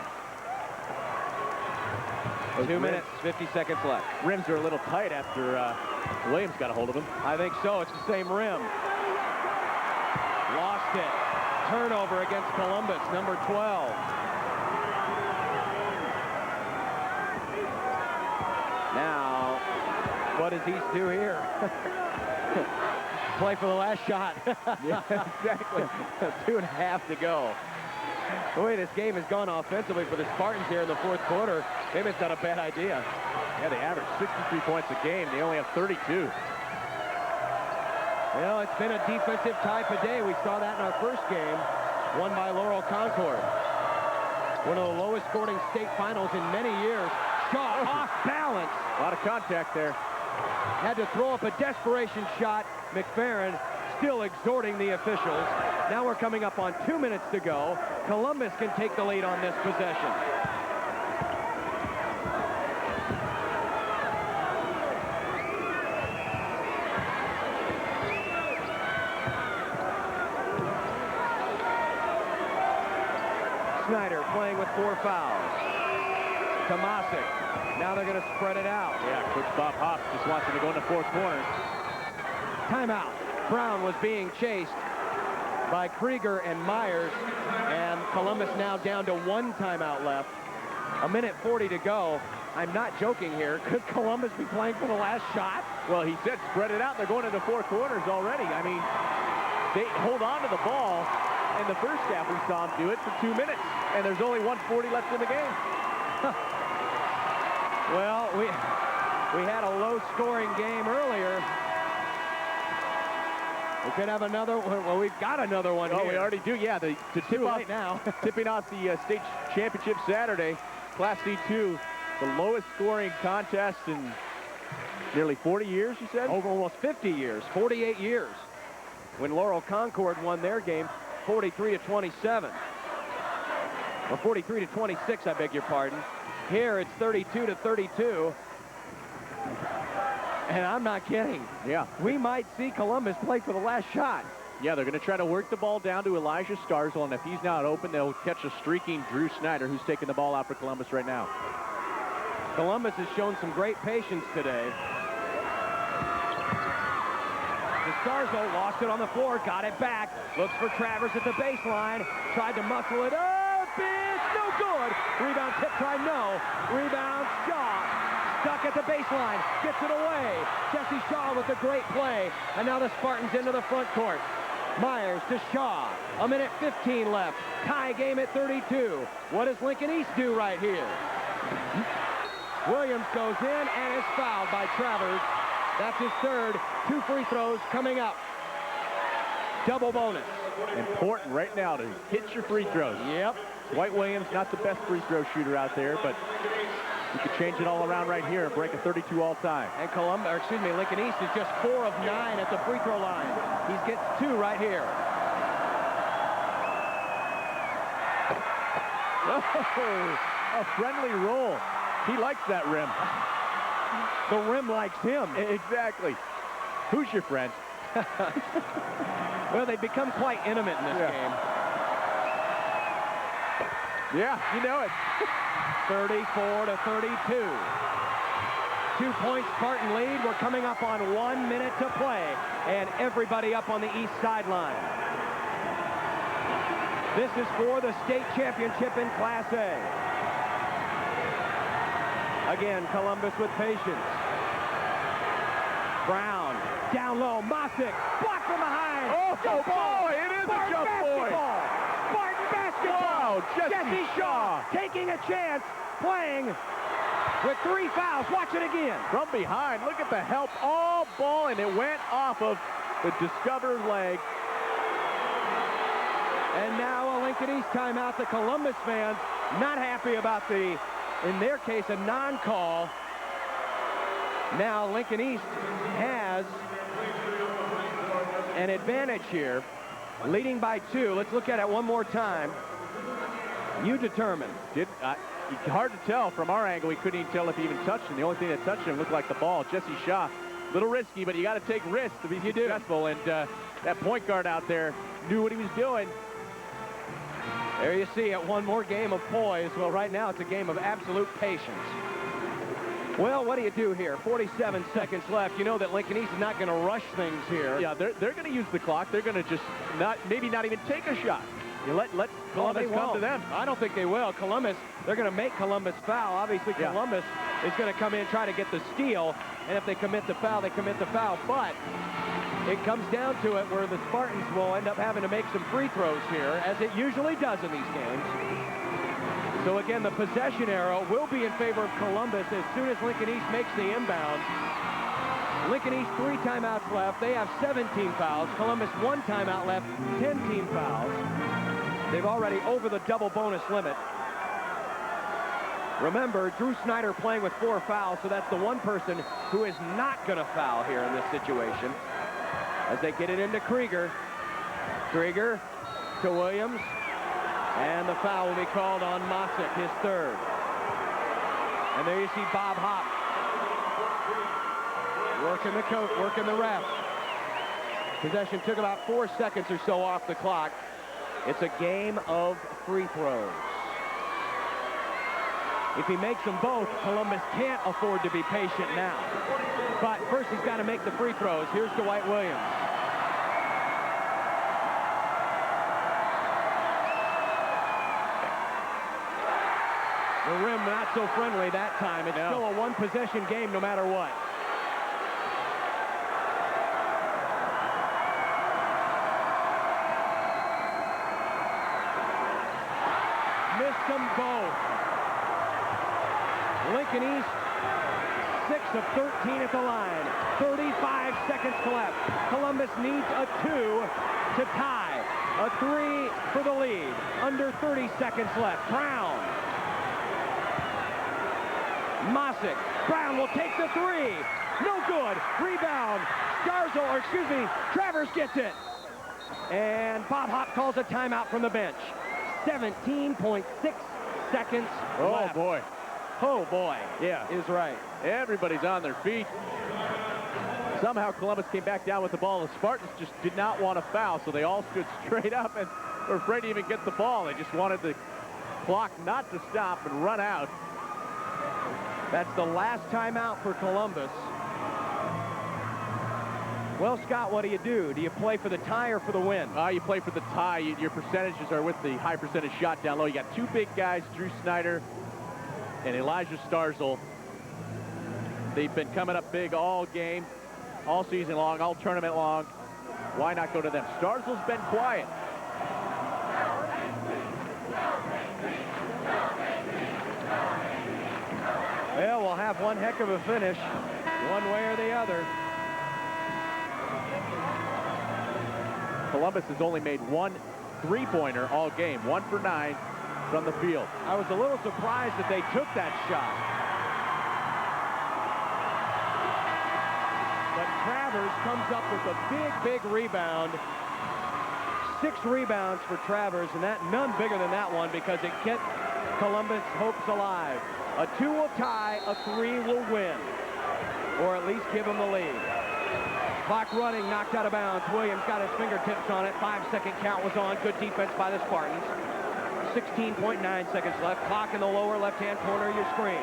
2 minutes, 50 seconds left. Rims are a little tight after Williams got a hold of him. I think so. It's the same rim. Lost it. Turnover against Columbus, number 12. Now, what does East do here? Play for the last shot. Yeah, exactly. 2.5 to go. The way this game has gone offensively for the Spartans here in the 4th quarter, maybe it's not a bad idea. Yeah, they average 63 points a game. They only have 32. Well, it's been a defensive type of day. We saw that in our first game, won by Laurel Concord. One of the lowest scoring state finals in many years. Shaw off balance. A lot of contact there. had to throw up a desperation shot. McFerrin still exhorting the officials. Now we're coming up on 2 minutes to go. Columbus can take the lead on this possession. Snyder playing with 4 fouls. Tomasic. Now they're going to spread it out. Yeah, Coach Bob Hopp just wants him to go in the 4 corners. Timeout. Brown was being chased by Krieger and Myers, and Columbus now down to 1 timeout left. 1:40 to go. I'm not joking here. Could Columbus be playing for the last shot? Well, he said spread it out. They're going into 4 corners already. I mean, they hold on to the ball. In the first half, we saw him do it for 2 minutes, and there's only 1:40 left in the game. Well, we had a low-scoring game earlier. We could have another one. Well, we've got another one here. We already do, yeah. To tip off now. Tipping off the state championship Saturday, Class D2, the lowest scoring contest in nearly 40 years, you said? Over almost 50 years, 48 years. When Laurel Concord won their game, 43-27. Or 43-26, I beg your pardon. Here it's 32-32. And I'm not kidding. Yeah. We might see Columbus play for the last shot. Yeah, they're going to try to work the ball down to Elijah Starzl, and if he's not open, they'll catch a streaking Drew Snyder, who's taking the ball out for Columbus right now. Columbus has shown some great patience today. Starzl lost it on the floor, got it back, looks for Travers at the baseline, tried to muscle it up, it's no good. Rebound tip try, no. Rebound Shaw, stuck at the baseline, gets it away. Jesse Shaw with a great play, and now the Spartans into the front court. Myers to Shaw, 1:15 left, tie game at 32. What does Lincoln East do right here? Williams goes in and is fouled by Travers. That's his third. 2 free throws coming up. Double bonus. Important right now to hit your free throws. Yep. Dwight Williams, not the best free throw shooter out there, but you could change it all around right here and break a 32 all-time. And Lincoln East is just 4 of 9 at the free throw line. He gets 2 right here. Oh, a friendly roll. He likes that rim. The rim likes him. Exactly. Who's your friend? Well, they've become quite intimate in this game. Yeah, you know it. 34-32. 2-point Spartan lead. We're coming up on 1 minute to play, and everybody up on the east sideline. This is for the state championship in Class A. Again, Columbus with patience. Brown, down low, Mosick, blocked from behind. Oh, boy, it is a jump boy. Spartan basketball. Wow, Jesse Shaw taking a chance, playing with 3 fouls. Watch it again. From behind, look at the help, all ball, and it went off of the Discover leg. And now a Lincoln East timeout. The Columbus fans not happy about the, in their case, a non-call. Now Lincoln East has an advantage here, leading by 2. Let's look at it one more time. You determine. Hard to tell from our angle. We couldn't even tell if he even touched him. The only thing that touched him looked like the ball. Jesse Shaw, a little risky, but you got to take risks to be successful. And that point guard out there knew what he was doing. There you see it, one more game of poise. Well, right now it's a game of absolute patience. Well, what do you do here? 47 seconds left. You know that Lincoln East is not going to rush things here. Yeah, they're going to use the clock. They're going to just maybe not even take a shot. You let Columbus come to them. I don't think they will. Columbus, they're going to make Columbus foul. Obviously, Columbus is going to come in and try to get the steal. And if they commit the foul, they commit the foul. But it comes down to it where the Spartans will end up having to make some free throws here, as it usually does in these games. So again, the possession arrow will be in favor of Columbus as soon as Lincoln East makes the inbound. Lincoln East 3 timeouts left. They have 17 fouls. Columbus 1 timeout left, 10 team fouls. They've already over the double bonus limit. Remember, Drew Snyder playing with 4 fouls, so that's the one person who is not going to foul here in this situation. As they get it into Krieger. Krieger to Williams. And the foul will be called on Mosick, his 3rd. And there you see Bob Hop working the coach, working the ref. Possession took about 4 seconds or so off the clock. It's a game of free throws. If he makes them both, Columbus can't afford to be patient now. But first he's got to make the free throws. Here's Dwight Williams. The rim not so friendly that time. It's still a one-possession game no matter what. Missed them both. Lincoln East, 6 of 13 at the line. 35 seconds left. Columbus needs a 2 to tie. A 3 for the lead. Under 30 seconds left. Brown. Mosick. Brown will take the 3. No good. Rebound. Travers gets it. And Bob Hop calls a timeout from the bench. 17.6 seconds left. Boy. Oh, boy. Yeah. Is right. Everybody's on their feet. Somehow Columbus came back down with the ball. The Spartans just did not want to foul, so they all stood straight up and were afraid to even get the ball. They just wanted the clock not to stop and run out. That's the last timeout for Columbus. Well, Scott, what do you do? Do you play for the tie or for the win? You play for the tie. Your percentages are with the high percentage shot down low. You got 2 big guys, Drew Snyder and Elijah Starzl. They've been coming up big all game, all season long, all tournament long. Why not go to them? Starzl's been quiet. Well, we'll have one heck of a finish, one way or the other. Columbus has only made 1 3-pointer all game, 1 for 9 from the field. I was a little surprised that they took that shot. But Travers comes up with a big rebound. 6 rebounds for Travers, and that none bigger than that one because it kept Columbus' hopes alive. A 2 will tie, a 3 will win, or at least give them the lead. Clock running, knocked out of bounds. Williams got his fingertips on it. 5-second count was on. Good defense by the Spartans. 16.9 seconds left. Clock in the lower left-hand corner of your screen.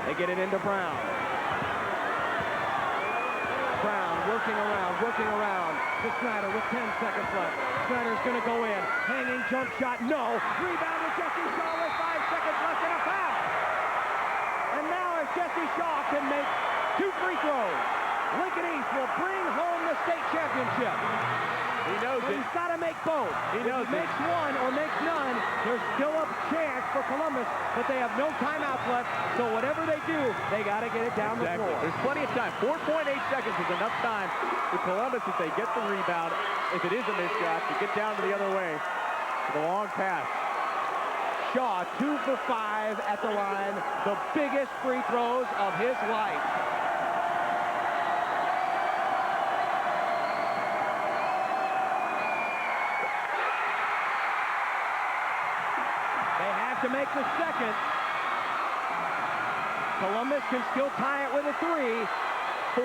They get it into Brown. Brown working around to Snyder with 10 seconds left. Snyder's going to go in. Hanging jump shot. No. Rebound to Jesse Shaw with 5 seconds left and a foul. And now if Jesse Shaw can make 2 free throws, Lincoln East will bring home the state championship. He knows but it. He's got to make both. He knows if he makes one or makes none, there's still a chance for Columbus, but they have no timeouts left, so whatever they do, they got to get it down the floor. There's plenty of time. 4.8 seconds is enough time for Columbus if they get the rebound, if it is a missed shot, to get down to the other way for the long pass. Shaw, 2 for 5 at the line, the biggest free throws of his life. To make the second. Columbus can still tie it with a 3.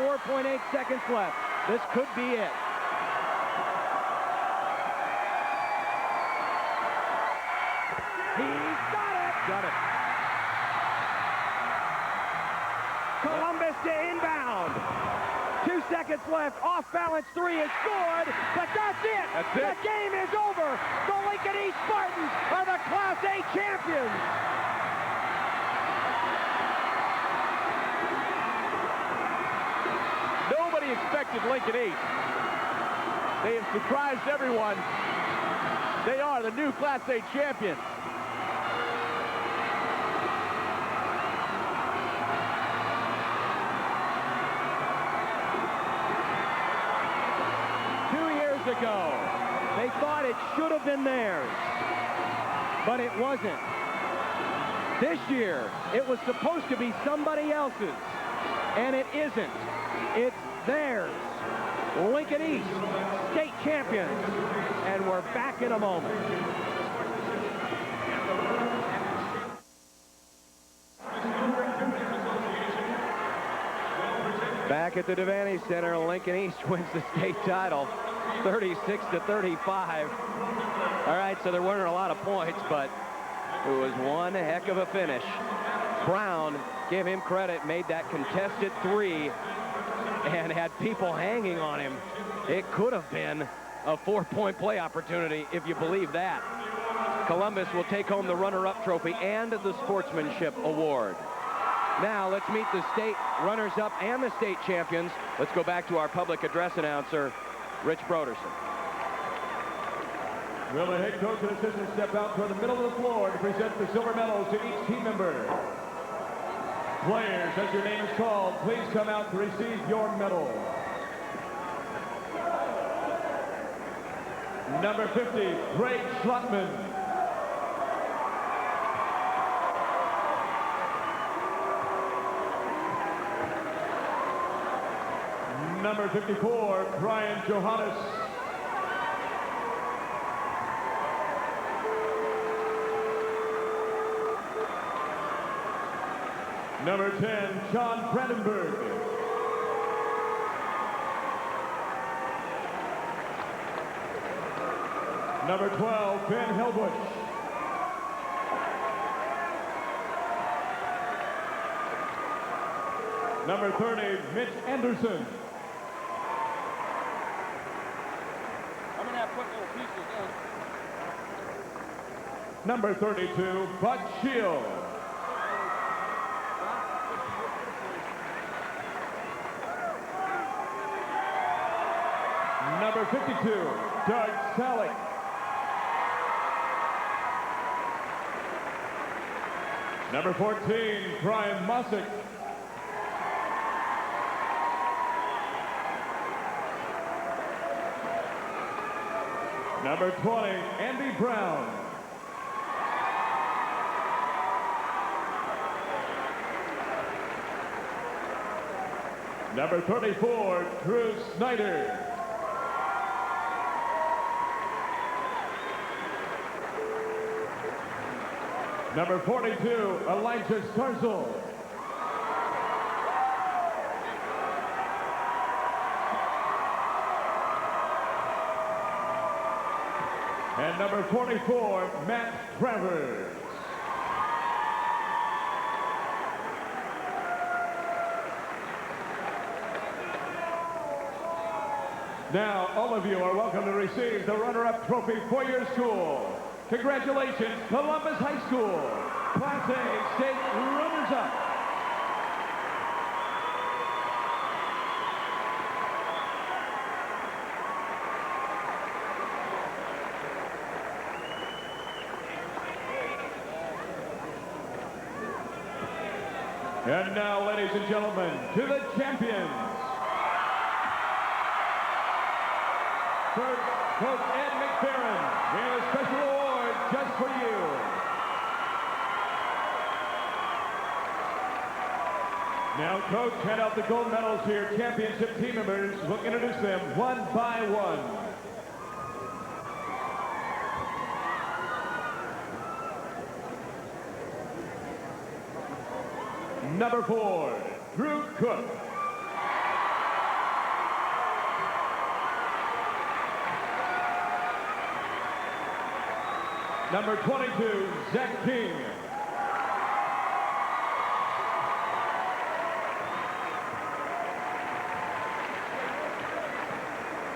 4.8 seconds left. This could be it. He's got it. Got it. Columbus to inbound. 2 seconds left. Off balance 3 is good, but that's it. That's it. The game is over. The Lincoln East Spartans are the Class A champions. Nobody expected Lincoln East. They have surprised everyone. They are the new Class A champions. Ago, They thought it should have been theirs, but it wasn't. This year, it was supposed to be somebody else's, and it isn't. It's theirs. Lincoln East, state champions, and we're back in a moment. Back at the Devaney Center, Lincoln East wins the state title, 36-35. All right, so there weren't a lot of points, but it was one heck of a finish. Brown, give him credit, made that contested three and had people hanging on him. It could have been a 4-point play opportunity if you believe that. Columbus will take home the runner-up trophy and the sportsmanship award. Now let's meet the state runners-up and the state champions. Let's go back to our public address announcer, Rich Broderson. Will the head coach and assistant step out toward the middle of the floor to present the silver medals to each team member? Players, as your name is called, please come out to receive your medal. Number 50, Greg Schlottman. Number 54, Brian Johannes. Number 10, John Brandenburg. Number 12, Ben Helbush. Number 30, Mitch Anderson. I'm going to have to put little pieces in. Number 32, Bud Shield. Number 52, Doug Salick. Number 14, Brian Mossick. Number 20, Andy Brown. Number 34, Drew Snyder. Number 42, Elijah Starzl. And number 44, Matt Travers. Now, all of you are welcome to receive the runner-up trophy for your school. Congratulations, Columbus High School, Class A State Runners-Up. And now, ladies and gentlemen, to the champions. First, Coach Ed McFerrin, we have a special award just for you. Now, Coach, hand out the gold medals to your championship team members. We'll introduce them one by one. Number 4, Drew Cook. Number 22, Zach King.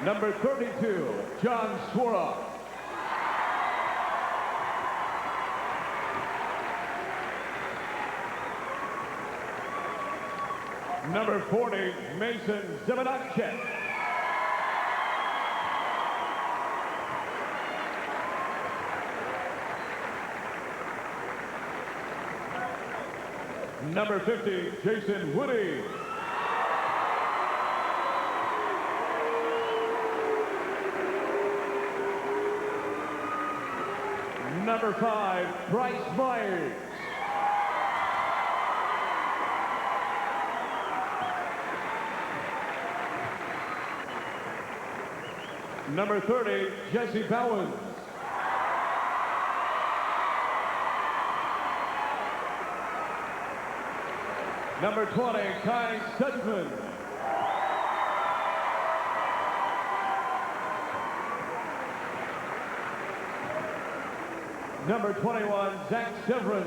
Number 32, John Swora. Number 40, Mason Zemanachek. Number 50, Jason Woody. Number 5, Bryce Myers. Number 30, Jesse Bowens. Number 20, Kai Sedgman. Number 21, Zach Severance.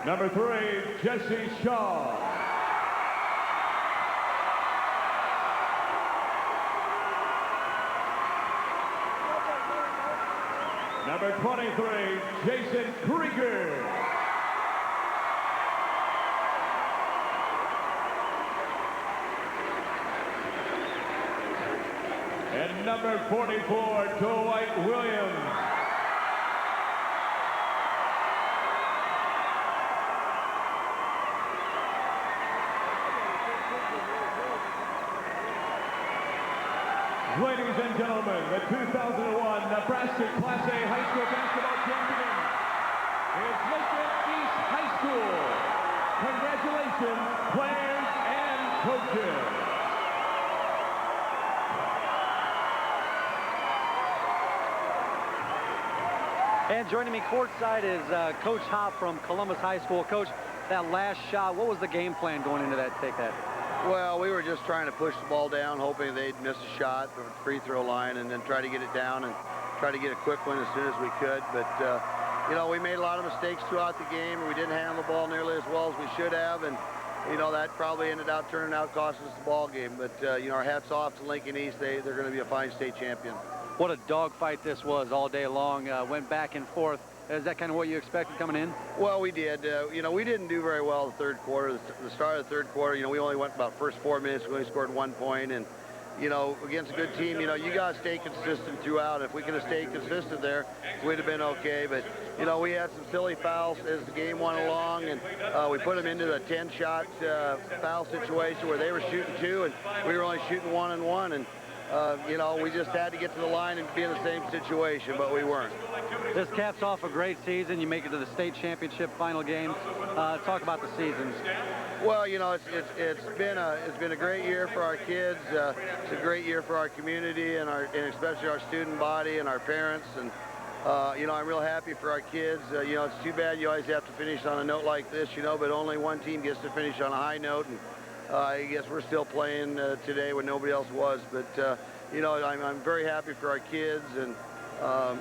Number 3, Jesse Shaw. Number 23, Jason Krieger. And number 44, Dwight Williams. Ladies and gentlemen, the 2001 Nebraska Class A High School Basketball Champion is Lincoln East High School. Congratulations, players and coaches. And joining me courtside is Coach Hopp from Columbus High School. Coach, that last shot, what was the game plan going into that, take that? Well, we were just trying to push the ball down, hoping they'd miss a shot from the free throw line and then try to get it down and try to get a quick one as soon as we could. But, you know, we made a lot of mistakes throughout the game. We didn't handle the ball nearly as well as we should have. And, you know, that probably ended up turning out costing us the ball game. But, you know, our hats off to Lincoln East. They're going to be a fine state champion. What a dogfight this was all day long. Went back and forth. Is that kind of what you expected coming in? Well, we did. You know, we didn't do very well the third quarter. The start of the third quarter, you know, we only went about first 4 minutes. We only scored 1 point. And, you know, against a good team, you know, you got to stay consistent throughout. If we could have stayed consistent there, we'd have been okay. But, you know, we had some silly fouls as the game went along. And we put them into a 10-shot foul situation where they were shooting 2 and we were only shooting 1 and 1. And, you know, we just had to get to the line and be in the same situation, but we weren't. This caps off a great season. You make it to the state championship final game. Talk about the season. Well, you know, it's been a great year for our kids. It's a great year for our community and especially our student body and our parents. And you know, I'm real happy for our kids. You know, it's too bad you always have to finish on a note like this, you know, but only one team gets to finish on a high note. And I guess we're still playing today when nobody else was. But you know, I'm very happy for our kids. And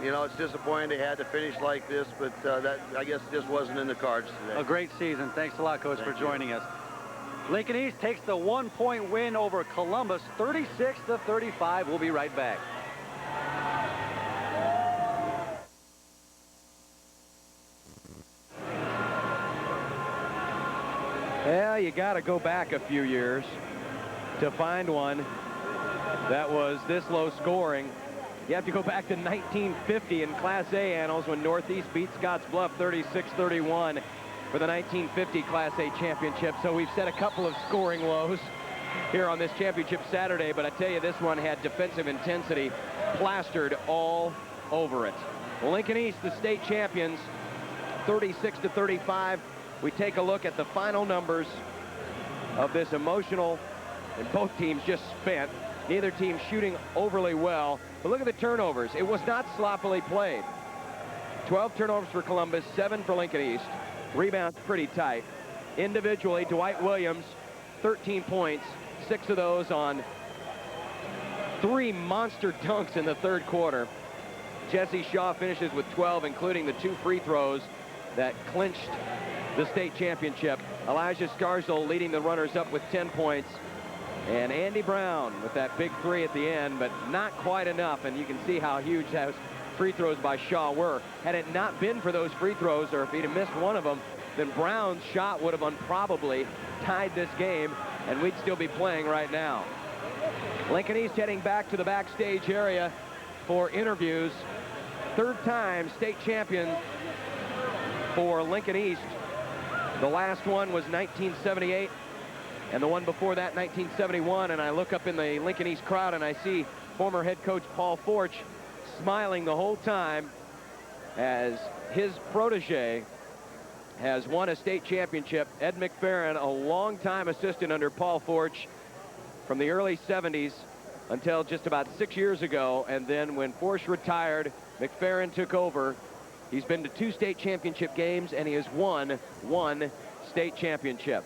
you know, it's disappointing they had to finish like this, but that, I guess, just wasn't in the cards today. A great season. Thanks a lot, Coach, for joining us. Lincoln East takes the 1-point win over Columbus, 36-35. We'll be right back. Yeah, you got to go back a few years to find one that was this low scoring. You have to go back to 1950 in Class A annals when Northeast beat Scottsbluff 36-31 for the 1950 Class A championship. So we've set a couple of scoring lows here on this championship Saturday, but I tell you, this one had defensive intensity plastered all over it. Lincoln East, the state champions, 36-35. We take a look at the final numbers of this emotional, and both teams just spent. Neither team shooting overly well. But look at the turnovers. It was not sloppily played. 12 turnovers for Columbus, 7 for Lincoln East. Rebounds pretty tight. Individually, Dwight Williams, 13 points, 6 of those on 3 monster dunks in the third quarter. Jesse Shaw finishes with 12, including the 2 free throws that clinched the state championship. Elijah Scarsdale leading the runners up with 10 points. And Andy Brown with that big 3 at the end, but not quite enough. And you can see how huge those free throws by Shaw were. Had it not been for those free throws, or if he'd have missed one of them, then Brown's shot would have improbably tied this game, and we'd still be playing right now. Lincoln East heading back to the backstage area for interviews. Third time state champion for Lincoln East. The last one was 1978. and the one before that, 1971. And I look up in the Lincoln East crowd, and I see former head coach Paul Forch smiling the whole time as his protege has won a state championship. Ed McFerrin, a longtime assistant under Paul Forch from the early 70s until just about 6 years ago. And then when Forch retired, McFerrin took over. He's been to 2 state championship games, and he has won 1 state championship.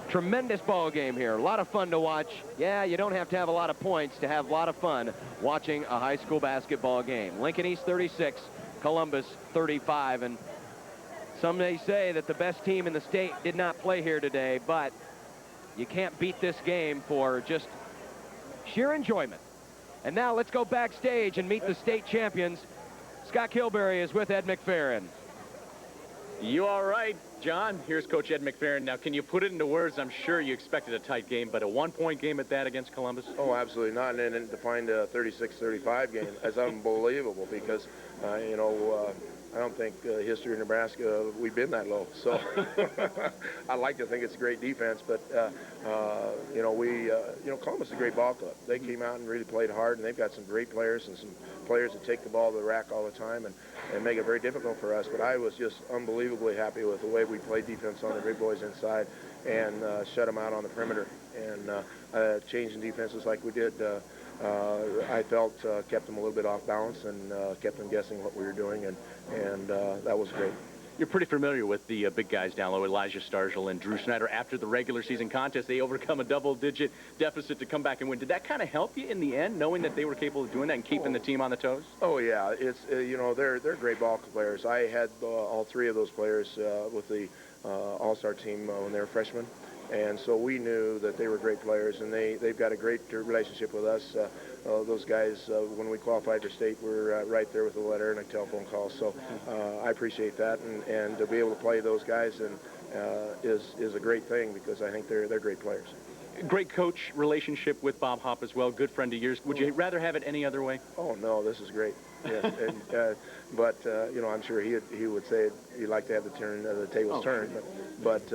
Tremendous ball game here. A lot of fun to watch. Yeah, you don't have to have a lot of points to have a lot of fun watching a high school basketball game. Lincoln East 36, Columbus 35. And some may say that the best team in the state did not play here today, but you can't beat this game for just sheer enjoyment. And now let's go backstage and meet the state champions. Scott Kilberry is with Ed McFerrin. You all right, John? Here's Coach Ed McFerrin. Now, can you put it into words? I'm sure you expected a tight game, but a one-point game at that against Columbus? Oh, absolutely not. And then to find a 36-35 game, that's unbelievable because, you know, I don't think history in Nebraska, we've been that low. So I like to think it's a great defense, but, you know, Columbus is a great ball club. They came out and really played hard, and they've got some great players and some players that take the ball to the rack all the time and make it very difficult for us. But I was just unbelievably happy with the way we played defense on the big boys inside and shut them out on the perimeter. And changing defenses like we did, I felt kept them a little bit off balance and kept them guessing what we were doing, and that was great. You're pretty familiar with the big guys down low, Elijah Stargell and Drew Snyder. After the regular season contest, they overcome a double-digit deficit to come back and win. Did that kind of help you in the end, knowing that they were capable of doing that and keeping the team on the toes? Oh, yeah. It's you know, they're great ball players. I had all 3 of those players with the All-Star team when they were freshmen. And so we knew that they were great players, and they've got a great relationship with us. Those guys, when we qualified for state, were right there with a letter and a telephone call. So I appreciate that, and to be able to play those guys is a great thing because I think they're great players. Great coach relationship with Bob Hopp as well. Good friend of yours. Would you rather have it any other way? Oh no, this is great. Yes, and, but you know, I'm sure he would say he'd like to have the tables turned. But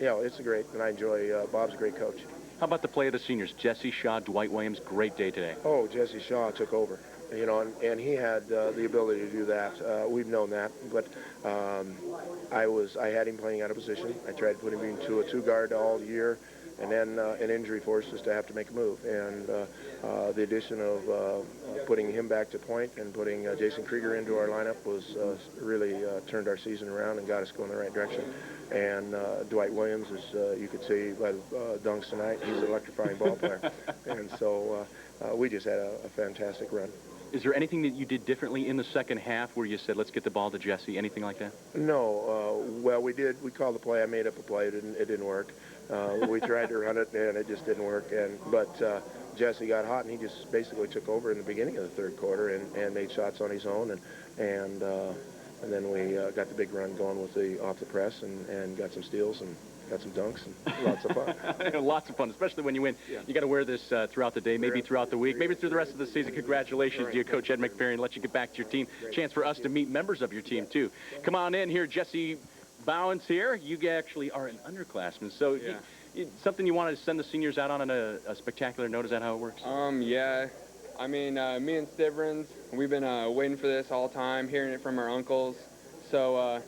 you know, it's great, and I enjoy. Bob's a great coach. How about the play of the seniors? Jesse Shaw, Dwight Williams. Great day today. Oh, Jesse Shaw took over. You know, and he had the ability to do that. We've known that, but I had him playing out of position. I tried to put him into a 2-guard all year. And then an injury forced us to have to make a move. And the addition of putting him back to point and putting Jason Krieger into our lineup was really turned our season around and got us going in the right direction. And Dwight Williams, as you could see by the dunks tonight, he's an electrifying ball player. And so we just had a fantastic run. Is there anything that you did differently in the second half where you said, let's get the ball to Jesse? Anything like that? No. Well, we did. We called the play. I made up a play. It didn't work. We tried to run it, and it just didn't work. But Jesse got hot, and he just basically took over in the beginning of the third quarter and made shots on his own. And then we got the big run going with the off the press and got some steals and got some dunks and lots of fun. Lots of fun, especially when you win. Yeah. You got to wear this throughout the day, maybe throughout the week, maybe through the rest of the season. Congratulations to you, Coach Ed McFerrin. Let you get back to your team. Chance for us to meet members of your team, too. Come on in here, Jesse Bowens here. You actually are an underclassman, so something you wanted to send the seniors out on a spectacular note? Is that how it works? Yeah. I mean, me and Stivrins, we've been waiting for this all the time, hearing it from our uncles. So,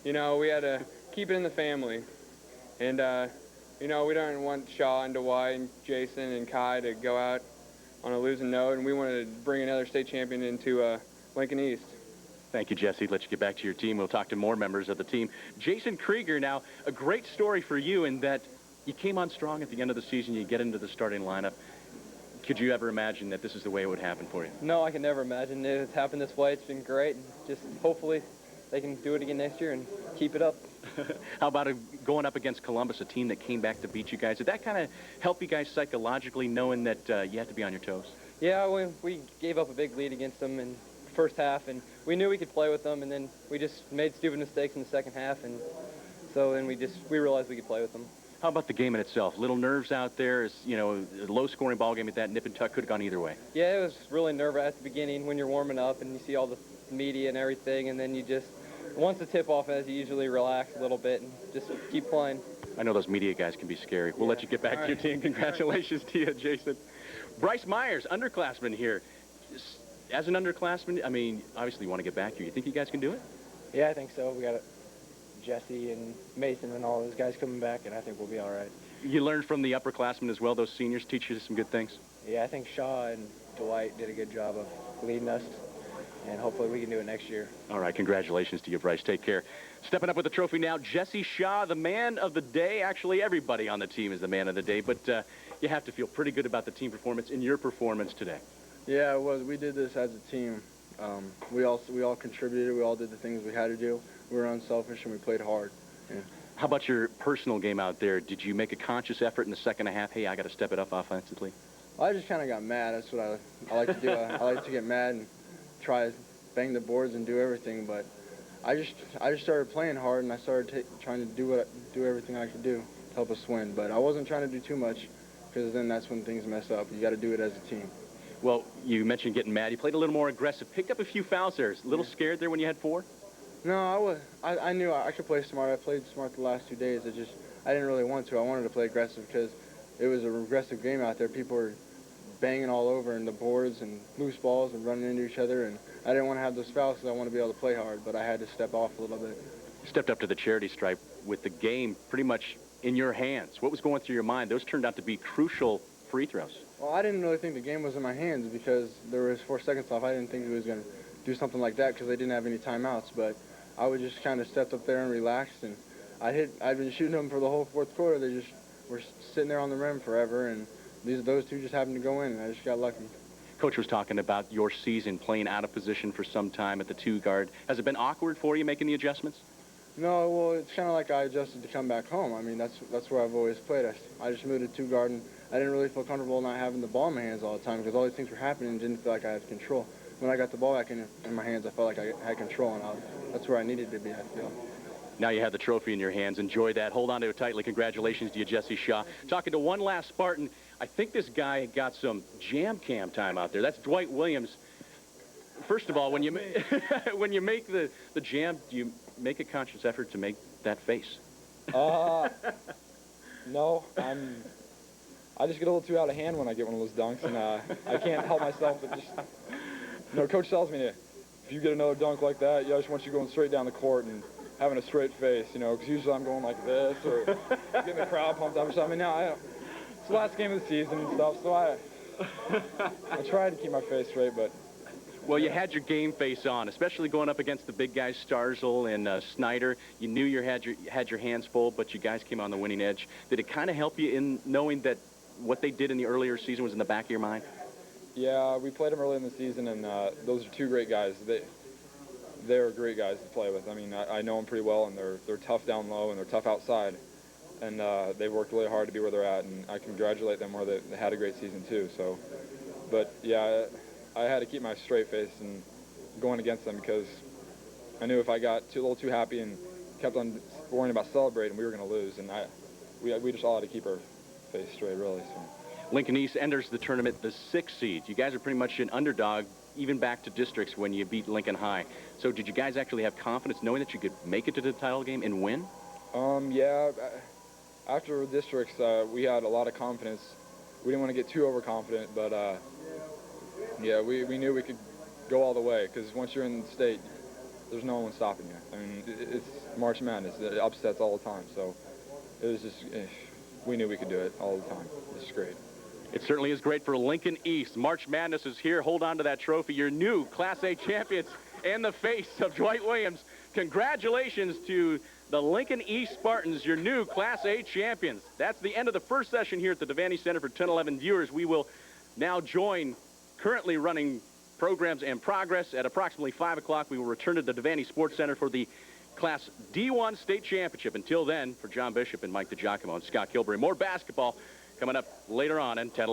you know, we had to keep it in the family. And, you know, we don't want Shaw and Dwight and Jason and Kai to go out on a losing note, and we wanted to bring another state champion into Lincoln East. Thank you, Jesse. Let you get back to your team. We'll talk to more members of the team. Jason Krieger, now, a great story for you in that you came on strong at the end of the season. You get into the starting lineup. Could you ever imagine that this is the way it would happen for you? No, I can never imagine it. It's happened this way. It's been great. Just hopefully they can do it again next year and keep it up. How about going up against Columbus, a team that came back to beat you guys? Did that kind of help you guys psychologically, knowing that you have to be on your toes? Yeah, we gave up a big lead against them in the first half, and we knew we could play with them, and then we just made stupid mistakes in the second half, and so then we realized we could play with them. How about the game in itself? Little nerves out there? Is, you know, a low-scoring ball game at that, nip and tuck, could have gone either way. Yeah, it was really nerve-wracking at the beginning when you're warming up and you see all the media and everything, and then you just once the tip-off is, you usually relax a little bit and just keep playing. I know those media guys can be scary. We'll let you get back to your team. Congratulations to you, Jason. Bryce Myers, underclassman here. As an underclassman, I mean, obviously you want to get back here. You think you guys can do it? Yeah, I think so. We got Jesse and Mason and all those guys coming back, and I think we'll be all right. You learned from the upperclassmen as well. Those seniors teach you some good things? Yeah, I think Shaw and Dwight did a good job of leading us, and hopefully we can do it next year. All right, congratulations to you, Bryce. Take care. Stepping up with the trophy now, Jesse Shaw, the man of the day. Actually, everybody on the team is the man of the day, but you have to feel pretty good about the team performance and your performance today. Yeah, it was. We did this as a team. We all contributed. We all did the things we had to do. We were unselfish and we played hard. Yeah. How about your personal game out there? Did you make a conscious effort in the second half? Hey, I got to step it up offensively. I just kind of got mad. That's what I like to do. I like to get mad and try to bang the boards and do everything. But I just started playing hard and I started trying to do everything I could do to help us win. But I wasn't trying to do too much because then that's when things mess up. You got to do it as a team. Well, you mentioned getting mad. You played a little more aggressive. Picked up a few fouls there. A little scared there when you had 4? No, I knew I could play smart. I played smart the last 2 days. I didn't really want to. I wanted to play aggressive because it was an aggressive game out there. People were banging all over in the boards and loose balls and running into each other. And I didn't want to have those fouls because I want to be able to play hard. But I had to step off a little bit. You stepped up to the charity stripe with the game pretty much in your hands. What was going through your mind? Those turned out to be crucial free throws. Well, I didn't really think the game was in my hands because there was 4 seconds left. I didn't think he was going to do something like that because they didn't have any timeouts. But I would just kind of stepped up there and relaxed, and I'd been shooting them for the whole 4th quarter. They just were sitting there on the rim forever, and those 2 just happened to go in, and I just got lucky. Coach was talking about your season playing out of position for some time at the 2 guard. Has it been awkward for you making the adjustments? No, well, it's kind of like I adjusted to come back home. I mean, that's where I've always played. I just moved to 2 guard, and I didn't really feel comfortable not having the ball in my hands all the time because all these things were happening and didn't feel like I had control. When I got the ball back in my hands, I felt like I had control, and that's where I needed to be, I feel. Now you have the trophy in your hands. Enjoy that. Hold on to it tightly. Congratulations to you, Jesse Shaw. Talking to one last Spartan, I think this guy got some jam cam time out there. That's Dwight Williams. First of all, when you make the jam, do you make a conscious effort to make that face? No, I just get a little too out of hand when I get one of those dunks, and I can't help myself but just, Coach tells me, if you get another dunk like that, I just want you going straight down the court and having a straight face, because usually I'm going like this or getting the crowd pumped up or something. Now, it's the last game of the season and stuff, so I try to keep my face straight, but... Well, you had your game face on, especially going up against the big guys, Starzl and Snyder. You knew you had your hands full, but you guys came on the winning edge. Did it kind of help you in knowing that what they did in the earlier season was in the back of your mind? Yeah, we played them early in the season, and those are 2 great guys. They're great guys to play with. I mean, I know them pretty well, and they're tough down low, and they're tough outside. And they've worked really hard to be where they're at, and I congratulate them where they had a great season too. So, but yeah, I had to keep my straight face and going against them because I knew if I got a little too happy and kept on worrying about celebrating, we were going to lose. And we just all had to keep our face straight, really. So. Lincoln East enters the tournament the 6th seed. You guys are pretty much an underdog, even back to districts when you beat Lincoln High. So did you guys actually have confidence knowing that you could make it to the title game and win? Yeah. After districts, we had a lot of confidence. We didn't want to get too overconfident, but yeah, we knew we could go all the way because once you're in the state, there's no one stopping you. I mean, it's March Madness. It upsets all the time. So it was just, we knew we could do it all the time. It's great. It certainly is great for Lincoln East. March Madness is here. Hold on to that trophy. Your new Class A champions and the face of Dwight Williams. Congratulations to the Lincoln East Spartans, your new Class A champions. That's the end of the first session here at the Devaney Center for 1011 viewers. We will now join currently running programs and progress. At approximately 5 o'clock, we will return to the Devaney Sports Center for the Class D1 State Championship. Until then, for John Bishop and Mike DiGiacomo and Scott Kilbury, more basketball coming up later on in 1011.